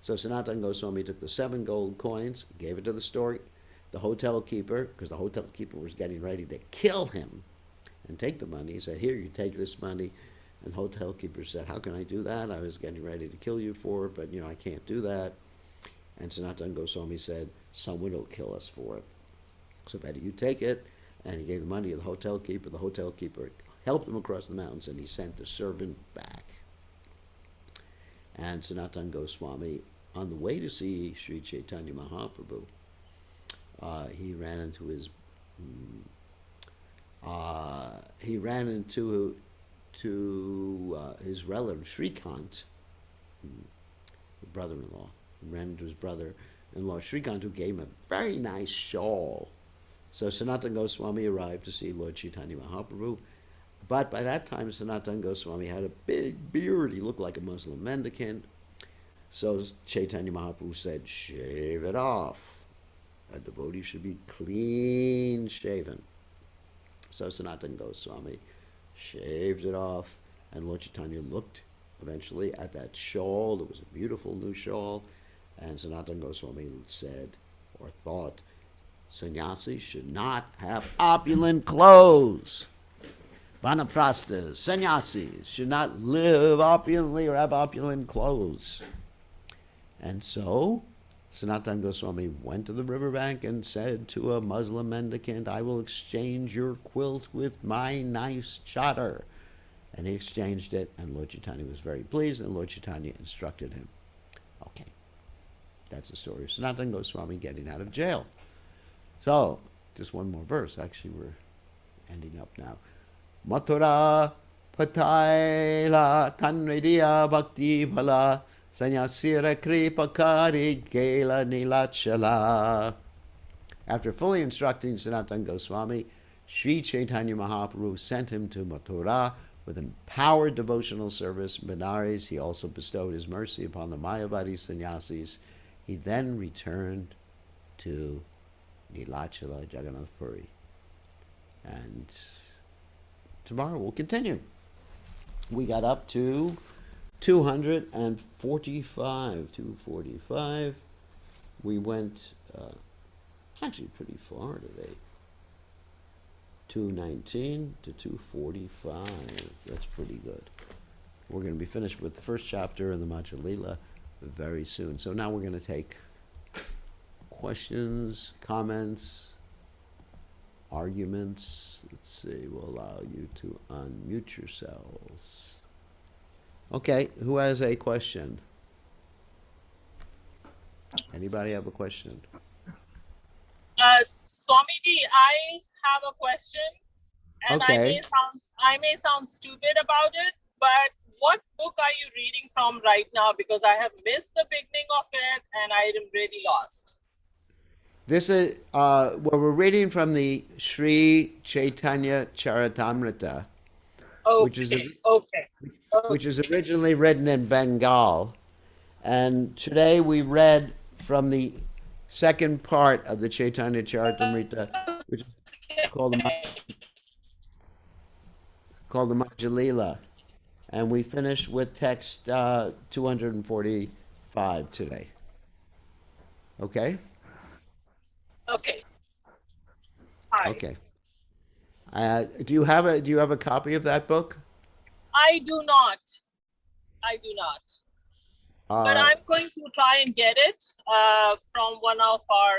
So Sanatana Goswami took the 7 gold coins, gave it to the hotel keeper, because the hotel keeper was getting ready to kill him and take the money. He said, here, you take this money. And the hotel keeper said, how can I do that? I was getting ready to kill you for it, but, I can't do that. And Sanatana Goswami said, someone will kill us for it. So better you take it. And he gave the money to the hotel keeper. The hotel keeper helped him across the mountains, and he sent the servant back. And Sanatana Goswami, on the way to see Sri Caitanya Mahaprabhu, he ran into his his relative Shrikant, the brother-in-law. He ran into his brother-in-law Shrikant, who gave him a very nice shawl. So Sanatana Goswami arrived to see Lord Chaitanya Mahaprabhu. But by that time, Sanatana Goswami had a big beard. He looked like a Muslim mendicant. So Chaitanya Mahaprabhu said, shave it off. A devotee should be clean shaven. So Sanatana Goswami shaved it off, and Lord Chaitanya looked eventually at that shawl. It was a beautiful new shawl, and Sanatana Goswami said, or thought, sannyasis should not have opulent clothes. Vanaprasthas, sannyasis, should not live opulently or have opulent clothes. And so Sanatana Goswami went to the riverbank and said to a Muslim mendicant, I will exchange your quilt with my nice chadar. And he exchanged it, and Lord Chaitanya was very pleased, and Lord Chaitanya instructed him. Okay, that's the story of Sanatana Goswami getting out of jail. So, just one more verse. Actually, we're ending up now. Mathura pataila tanridiya bhakti bhala sanyasira kripakari gela nilachala. After fully instructing Sanatana Goswami, Sri Chaitanya Mahaprabhu sent him to Mathura with empowered devotional service. Benares, he also bestowed his mercy upon the Mayavadi sannyasis. He then returned to Nilachala Jagannath Puri. And tomorrow we'll continue. We got up to 245. 245. We went actually pretty far today. 219 to 245. That's pretty good. We're going to be finished with the first chapter in the Madhya Lila very soon. So now we're going to take questions, comments, arguments. Let's see, we'll allow you to unmute yourselves. Okay, who has a question? Anybody have a question? Swamiji, I have a question, and Okay. I may sound stupid about it, but what book are you reading from right now? Because I have missed the beginning of it, and I am really lost. This is well, we're reading from the Sri Chaitanya Charitamrta, which is Okay, okay, which is okay. originally written in Bengal, and today we read from the second part of the Chaitanya Charitamrita, which is called the Madhya Lila, and we finished with text 245 today. Okay. Okay. Hi. Okay. Do you have a copy of that book? I do not. I do not. But Uh, I'm going to try and get it from one of our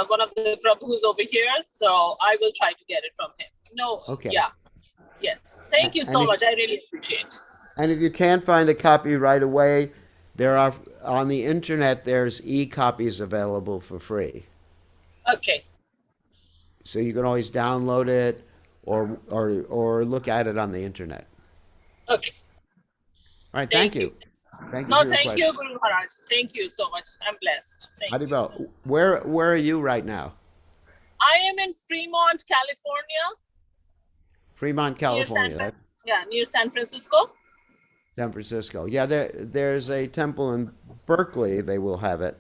one of the Prabhus over here. So I will try to get it from him. No, okay. yeah, yes. Thank you And so if much. I really appreciate it. and if you can't find a copy right away, there are on the internet. There's e-copies available for free, Okay, so you can always download it or look at it on the internet. okay. All right. Thank Thank you. you. Thank you No, for your thank you, question. Guru Maharaj. Thank you so much. I'm blessed. Thank you. Haribol, where are you right now? I am in Fremont, California, Fremont, near California. That's near San Francisco. San Francisco. Yeah, there's a temple in Berkeley. They will have it.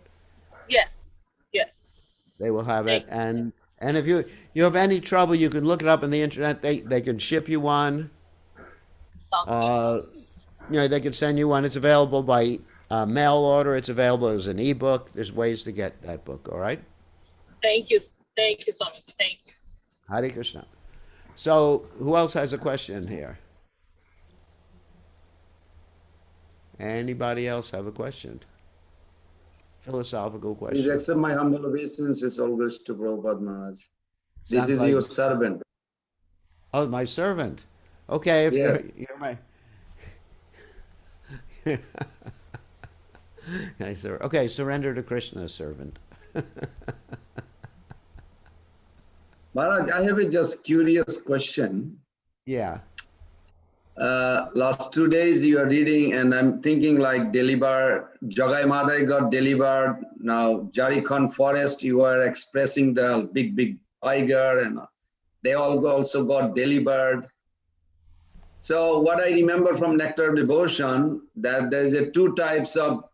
Yes, yes. They will have Thank it. And if you have any trouble, you can look it up on the internet. They can ship you one. Sounds good. Uh, they can send you one. It's available by mail order. It's available as an ebook. There's ways to get that book. All right. Thank you. Thank you so much. Thank you. Hare Krishna. So who else has a question here? Anybody else have a question? Philosophical Please question. accept my humble obeisances always to Prabhupada Maharaj. This Sounds is like, your servant. oh, my servant. Okay, if Yes. you're my nice, sir. Okay, surrender to Krishna, servant. Maharaj, I have a just curious question. Yeah. Last 2 days you are reading and I'm thinking like deliver, Jagai Madai got delivered. Now Jharkhand forest, you are expressing the big tiger and they all also got delivered. So what I remember from Nectar of Devotion, that there is a two types of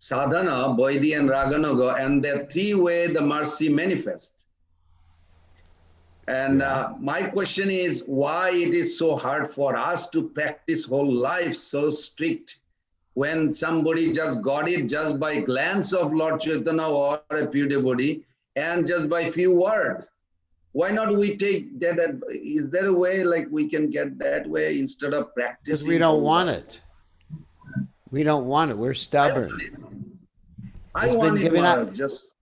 sadhana, Vaidhi and Raganuga, and there are three ways the mercy manifests. And Yeah. my question is why it is so hard for us to practice whole life so strict when somebody just got it just by glance of Lord Chaitanya or a pure devotee and just by few words. Why not we take that? Is there a way like we can get that way instead of Because we practicing don't whole want life? it. We don't want it. We're I want stubborn. it. I It's been want it, given up. Maharaj. Just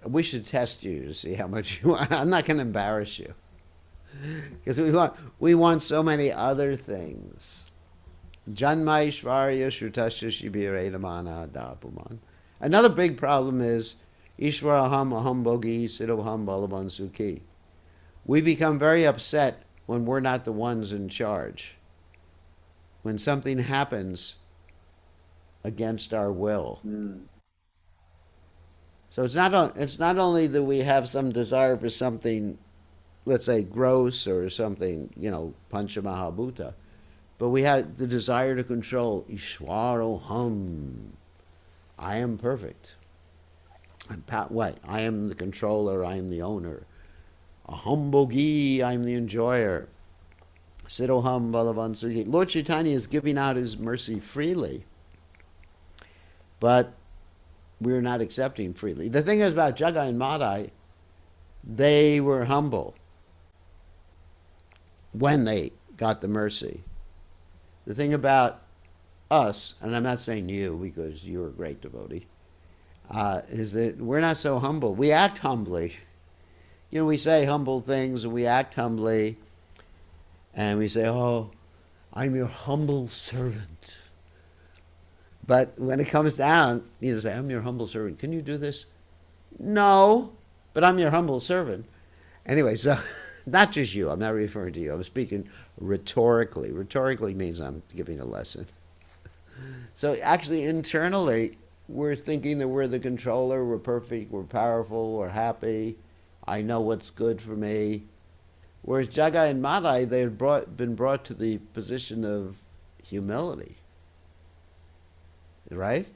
We should test you to see how much you want. I'm not going to embarrass you because we want so many other things. Janmaishvarya Shrutasya Shibiredamana Dapuman. Another big problem is Ishwaraham Aham Bogi Siddhaham Balaban Sukhi. We become very upset when we're not the ones in charge. When something happens against our will. So it's not only that we have some desire for something, let's say gross or something, panchamahabhuta, but we have the desire to control Ishwaroham. I am perfect. What? I am the controller. I am the owner. a humbogi, I'm the enjoyer. Siddhoham Balavan Sukhi. Lord Chaitanya is giving out his mercy freely, but we're not accepting freely. The thing is about Jagai and Madhya, they were humble when they got the mercy. The thing about us, and I'm not saying you because you're a great devotee, is that we're not so humble. We act humbly. You know, we say humble things and we act humbly, and we say, oh, I'm your humble servant. But when it comes down, you know, say, I'm your humble servant. Can you do this? No, but I'm your humble servant. Anyway, so not just you. I'm not referring to you. I'm speaking rhetorically. Rhetorically means I'm giving a lesson. So actually, internally, we're thinking that we're the controller, we're perfect, we're powerful, we're happy. I know what's good for me. Whereas Jagai and Madhya, they had been brought to the position of humility. Right?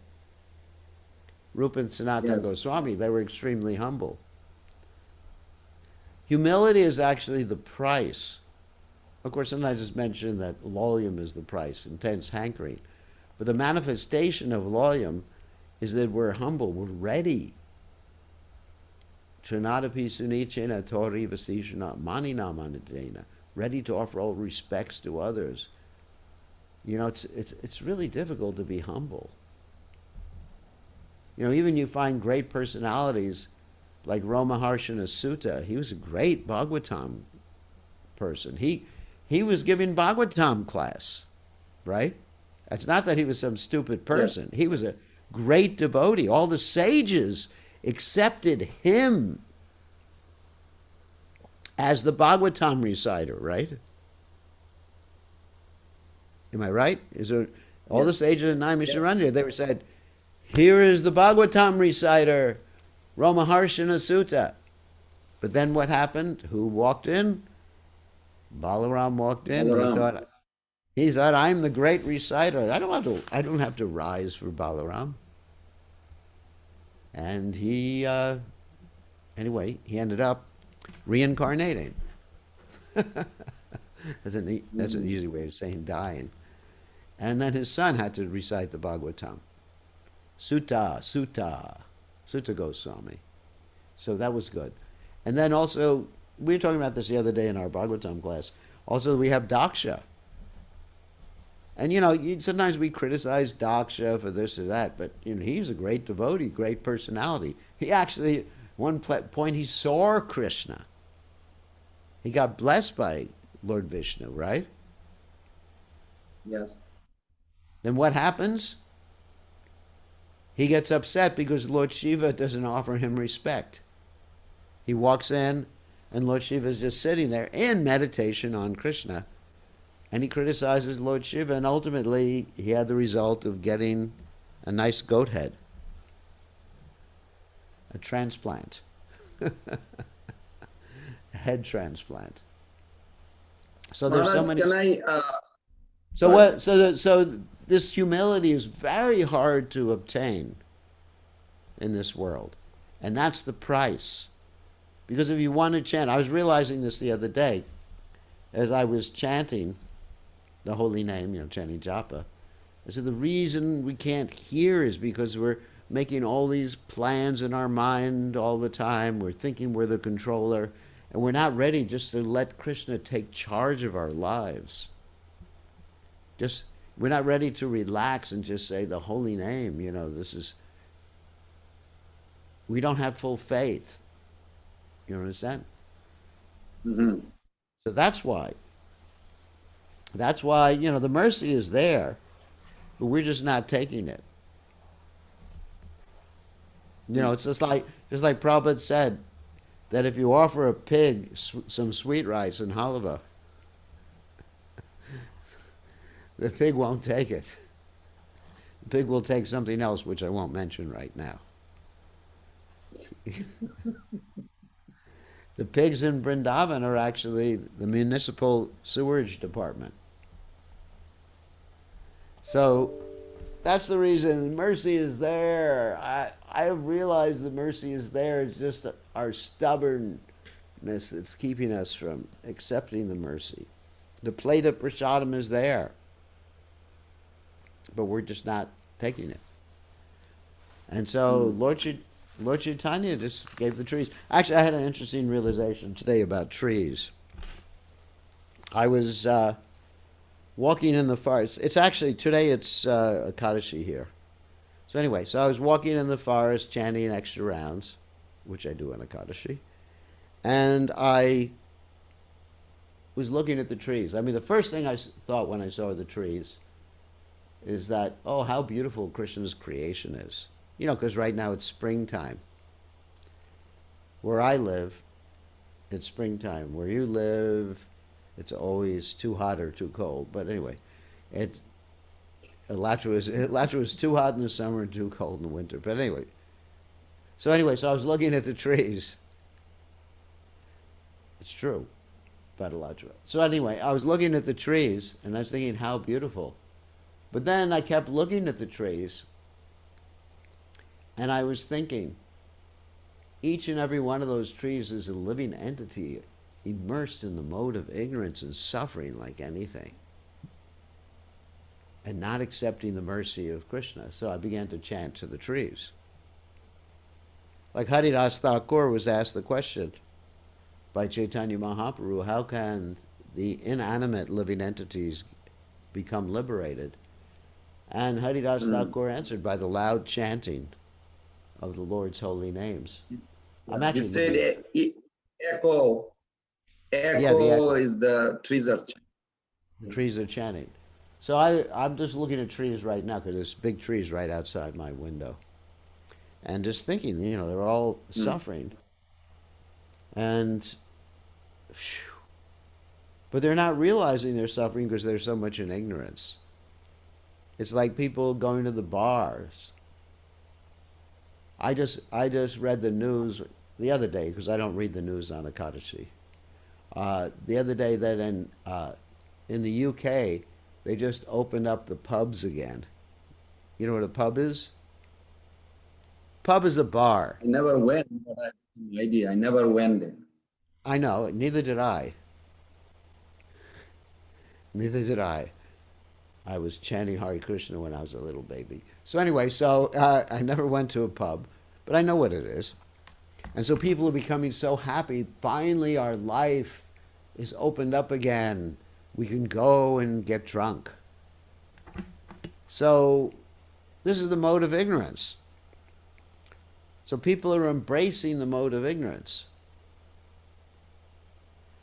Rupa and Sanatana Goswami, they were extremely humble. Humility is actually the price. Of course, and I just mentioned that loyum is the price, intense hankering. But the manifestation of loyum is that we're humble, we're ready. Trinadapi sunichena tori vasishana manina manadena, ready to offer all respects to others. You know, it's really difficult to be humble. You know, even you find great personalities like Ramaharshana Sutta. He was a great Bhagavatam person. He was giving Bhagavatam class, right? It's not that he was some stupid person. He was a great devotee. All the sages accepted him as the Bhagavatam reciter, right? Am I right? Is there all the sages in Naimisharanya, they were said, here is the Bhagavatam reciter, Ramaharshana Sutta. But then what happened? Who walked in? Balaram walked in. He thought, I'm the great reciter. I don't have to rise for Balaram. And he anyway, he ended up reincarnating. That's an easy way of saying dying. And then his son had to recite the Bhagavatam. Sutta Goswami. So that was good. And then also, we were talking about this the other day in our Bhagavatam class. Also, we have Daksha. And you know, sometimes we criticize Daksha for this or that, but you know, he's a great devotee, great personality. He actually, at one point, he saw Krishna. He got blessed by Lord Vishnu, right? Yes. Then what happens? He gets upset because Lord Shiva doesn't offer him respect. He walks in, and Lord Shiva is just sitting there in meditation on Krishna. And he criticizes Lord Shiva, and ultimately he had the result of getting a nice goat head. A transplant. A head transplant. So there's so many. Can I, So this humility is very hard to obtain in this world. And that's the price. Because if you want to chant, I was realizing this the other day as I was chanting the holy name, you know, chanting japa. I said the reason we can't hear is because we're making all these plans in our mind all the time. We're thinking we're the controller, and we're not ready just to let Krishna take charge of our lives. We're not ready to relax and just say the holy name. You know, we don't have full faith. You understand? Mm-hmm. So that's why. That's why, you know, the mercy is there, but we're just not taking it. You know, it's just like Prabhupada said, that if you offer a pig some sweet rice and halva, the pig won't take it. The pig will take something else, which I won't mention right now. The pigs in Vrindavan are actually the municipal sewerage department. So that's the reason mercy is there. I have realized the mercy is there. It's just our stubborn that's keeping us from accepting the mercy. The plate of prasadam is there, but we're just not taking it. And so Lord Chaitanya just gave the trees. Actually, I had an interesting realization today about trees. I was walking in the forest. It's actually, today it's Ekadashi here. So anyway, so I was walking in the forest chanting extra rounds, which I do on Ekadashi. And I was looking at the trees. I mean, the first thing I thought when I saw the trees is that, oh, how beautiful Krishna's creation is. You know, because right now it's springtime. Where I live, it's springtime. Where you live, it's always too hot or too cold. But anyway, Alachua was too hot in the summer and too cold in the winter. But anyway, so I was looking at the trees. It's true about Alachua. So anyway, I was looking at the trees and I was thinking how beautiful. But then I kept looking at the trees and I was thinking, each and every one of those trees is a living entity immersed in the mode of ignorance and suffering like anything, and not accepting the mercy of Krishna. So I began to chant to the trees. Like Haridas Thakur was asked the question by Chaitanya Mahaprabhu, how can the inanimate living entities become liberated? And Haridas Thakur answered by the loud chanting of the Lord's holy names. I'm You actually said echo. Yeah, the echo. Is the trees are. The trees are chanting. So I'm just looking at trees right now because there's big trees right outside my window. And just thinking, you know, they're all suffering. And, but they're not realizing they're suffering because there's so much in ignorance. It's like people going to the bars. I just read the news the other day because I don't read the news on Ekadashi. The other day that in the UK they just opened up the pubs again. You know what a pub is? Pub is a bar. I never went, but I have no idea. I never went there. I know, neither did I. Neither did I. I was chanting Hare Krishna when I was a little baby. So anyway, I never went to a pub, but I know what it is. And so people are becoming so happy. Finally, our life is opened up again. We can go and get drunk. So this is the mode of ignorance. So people are embracing the mode of ignorance.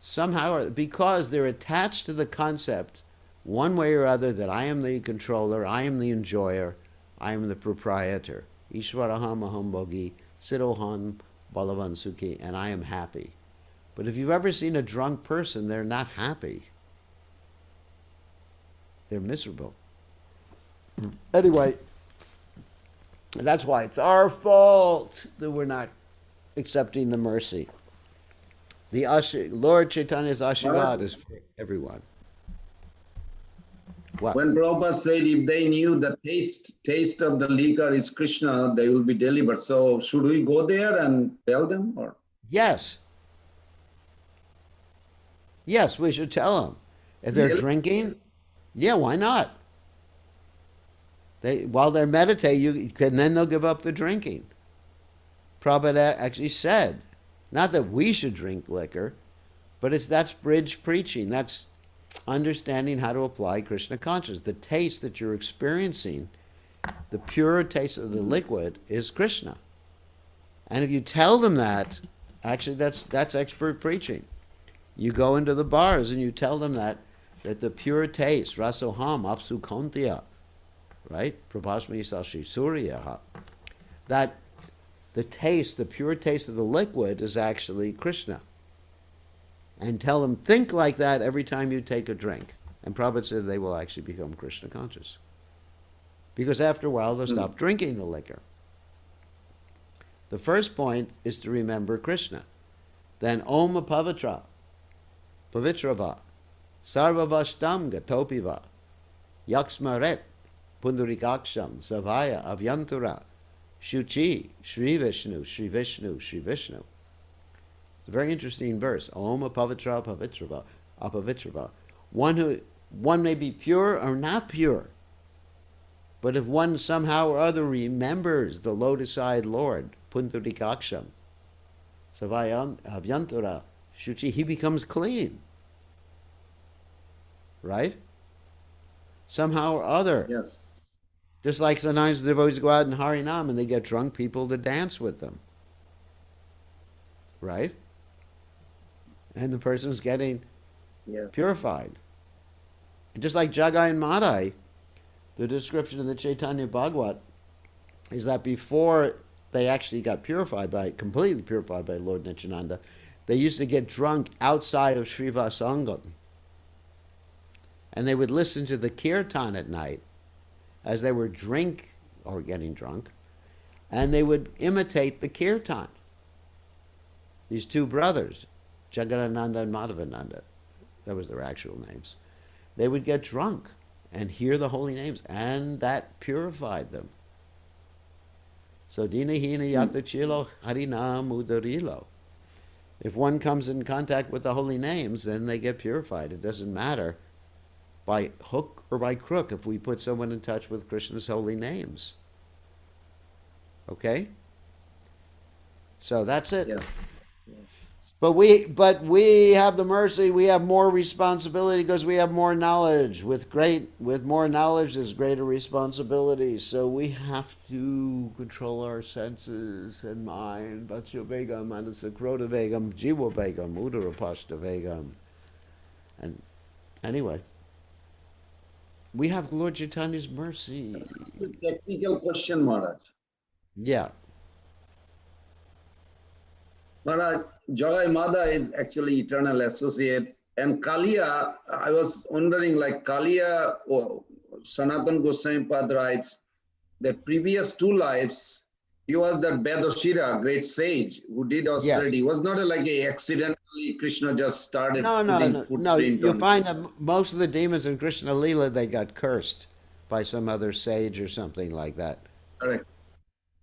Somehow, because they're attached to the concept, one way or other, that I am the controller, I am the enjoyer, I am the proprietor. Ishwaraham aham bhogi, siddhoham balavan sukhi, and I am happy. But if you've ever seen a drunk person, they're not happy. They're miserable. Anyway, that's why it's our fault that we're not accepting the mercy. The Lord Chaitanya's Ashirvad is for everyone. What? When Prabhupada said if they knew the taste of the liquor is Krishna, they will be delivered. So should we go there and tell them? Or Yes. Yes, we should tell them. If they're Really? drinking, yeah, why not? While they're meditating, then they'll give up the drinking. Prabhupada actually said, not that we should drink liquor, but that's bridge preaching. That's understanding how to apply Krishna consciousness. The taste that you're experiencing, the pure taste of the liquid, is Krishna. And if you tell them that, actually that's expert preaching. You go into the bars and you tell them that the pure taste, rasoham apsu kontya, right? Prabhasmi sashi surya, that the taste, the pure taste of the liquid is actually Krishna. And tell them, think like that every time you take a drink. And Prabhupada said they will actually become Krishna conscious. Because after a while, they'll stop drinking the liquor. The first point is to remember Krishna. Then Om Pavitra, Pavitrava, Sarvavashtam Gatopiva, Yaksmaret, Pundarikaksham, Savaya, Avyantura, Shuchi, Sri Vishnu, Sri Vishnu, Sri Vishnu. a very interesting verse. Om apavitra pavitrava apavitrava. One may be pure or not pure. But if one somehow or other remembers the lotus-eyed Lord, Pundarikaksham, Savayam Shuchi, he becomes clean. Right? Somehow or other. Yes. Just like sometimes the devotees go out in Harinam and they get drunk people to dance with them. Right? And the person's getting purified. And just like Jagai and Madhya, the description in the Caitanya Bhagavat is that before they actually got completely purified by Lord Nityananda, they used to get drunk outside of Srivasangam. And they would listen to the kirtan at night as they were getting drunk, and they would imitate the kirtan. These two brothers, Jagadananda and Madhavananda, that was their actual names, they would get drunk and hear the holy names, and that purified them. So dinahina yatachilo harinam udarilo. If one comes in contact with the holy names, then they get purified. It doesn't matter by hook or by crook if we put someone in touch with Krishna's holy names. Okay? So that's it. Yes. But we have the mercy, we have more responsibility because we have more knowledge. With more knowledge there's greater responsibility. So we have to control our senses and mind. Vatsya Vegam, Manasakrota Vegam, Jiva Vegam, Udarapashta Vegam. And anyway, we have Lord Chaitanya's mercy. It's a technical question, Maharaj. Yeah. Maharaj, Jagai Madhya is actually eternal associate. And Kaliya, I was wondering, like Kaliya, Sanatan Goswami Pad writes that previous two lives, he was that Bedashira, great sage, who did austerity. Yes. Was not like a accidentally Krishna just started. No. You'll find that most of the demons in Krishna Lila, they got cursed by some other sage or something like that. Correct.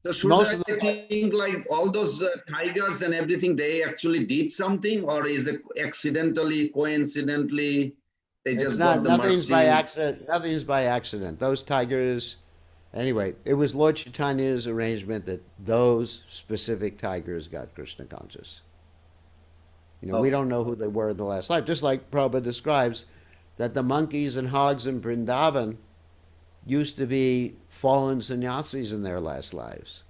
So should I think like all those tigers and everything, they actually did something, or is it accidentally, coincidentally, they just got the nothing's mercy? By accident. Nothing's by accident. Those tigers, anyway, it was Lord Chaitanya's arrangement that those specific tigers got Krishna conscious. We don't know who they were in the last life. Just like Prabhupada describes that the monkeys and hogs in Vrindavan used to be fallen sannyasis in their last lives.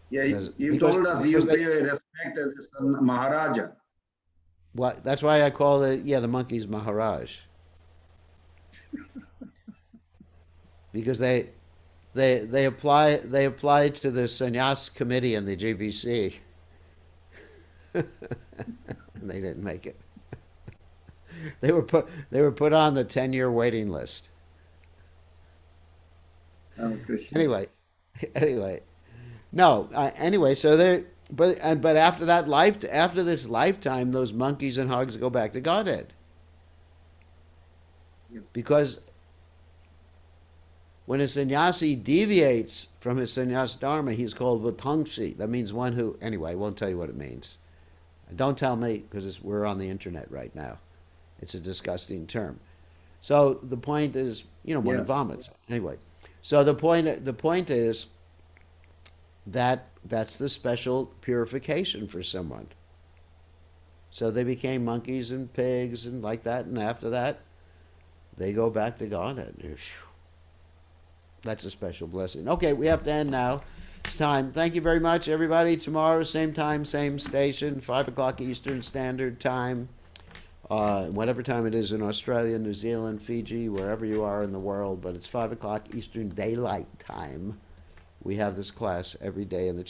Yeah, you told us you pay respect as a Maharaja. Well, that's why I call it, the monkeys Maharaj. Because they applied to the sannyas committee in the GBC. And they didn't make it. They were put on the 10-year waiting list. Oh, anyway, no. Anyway, so they, but after after this lifetime, those monkeys and hogs go back to Godhead. Yes. Because when a sannyasi deviates from his sannyas dharma, he's called vatangsi. That means one who. Anyway, I won't tell you what it means. Don't tell me because we're on the internet right now. It's a disgusting term. So the point is, one who vomits. Anyway. So the point is that that's the special purification for someone. So they became monkeys and pigs and like that, and after that, they go back to Godhead. That's a special blessing. Okay, we have to end now. It's time. Thank you very much, everybody. Tomorrow, same time, same station, 5 o'clock Eastern Standard Time. Whatever time it is in Australia, New Zealand, Fiji, wherever you are in the world, but it's 5 o'clock Eastern Daylight Time. We have this class every day in the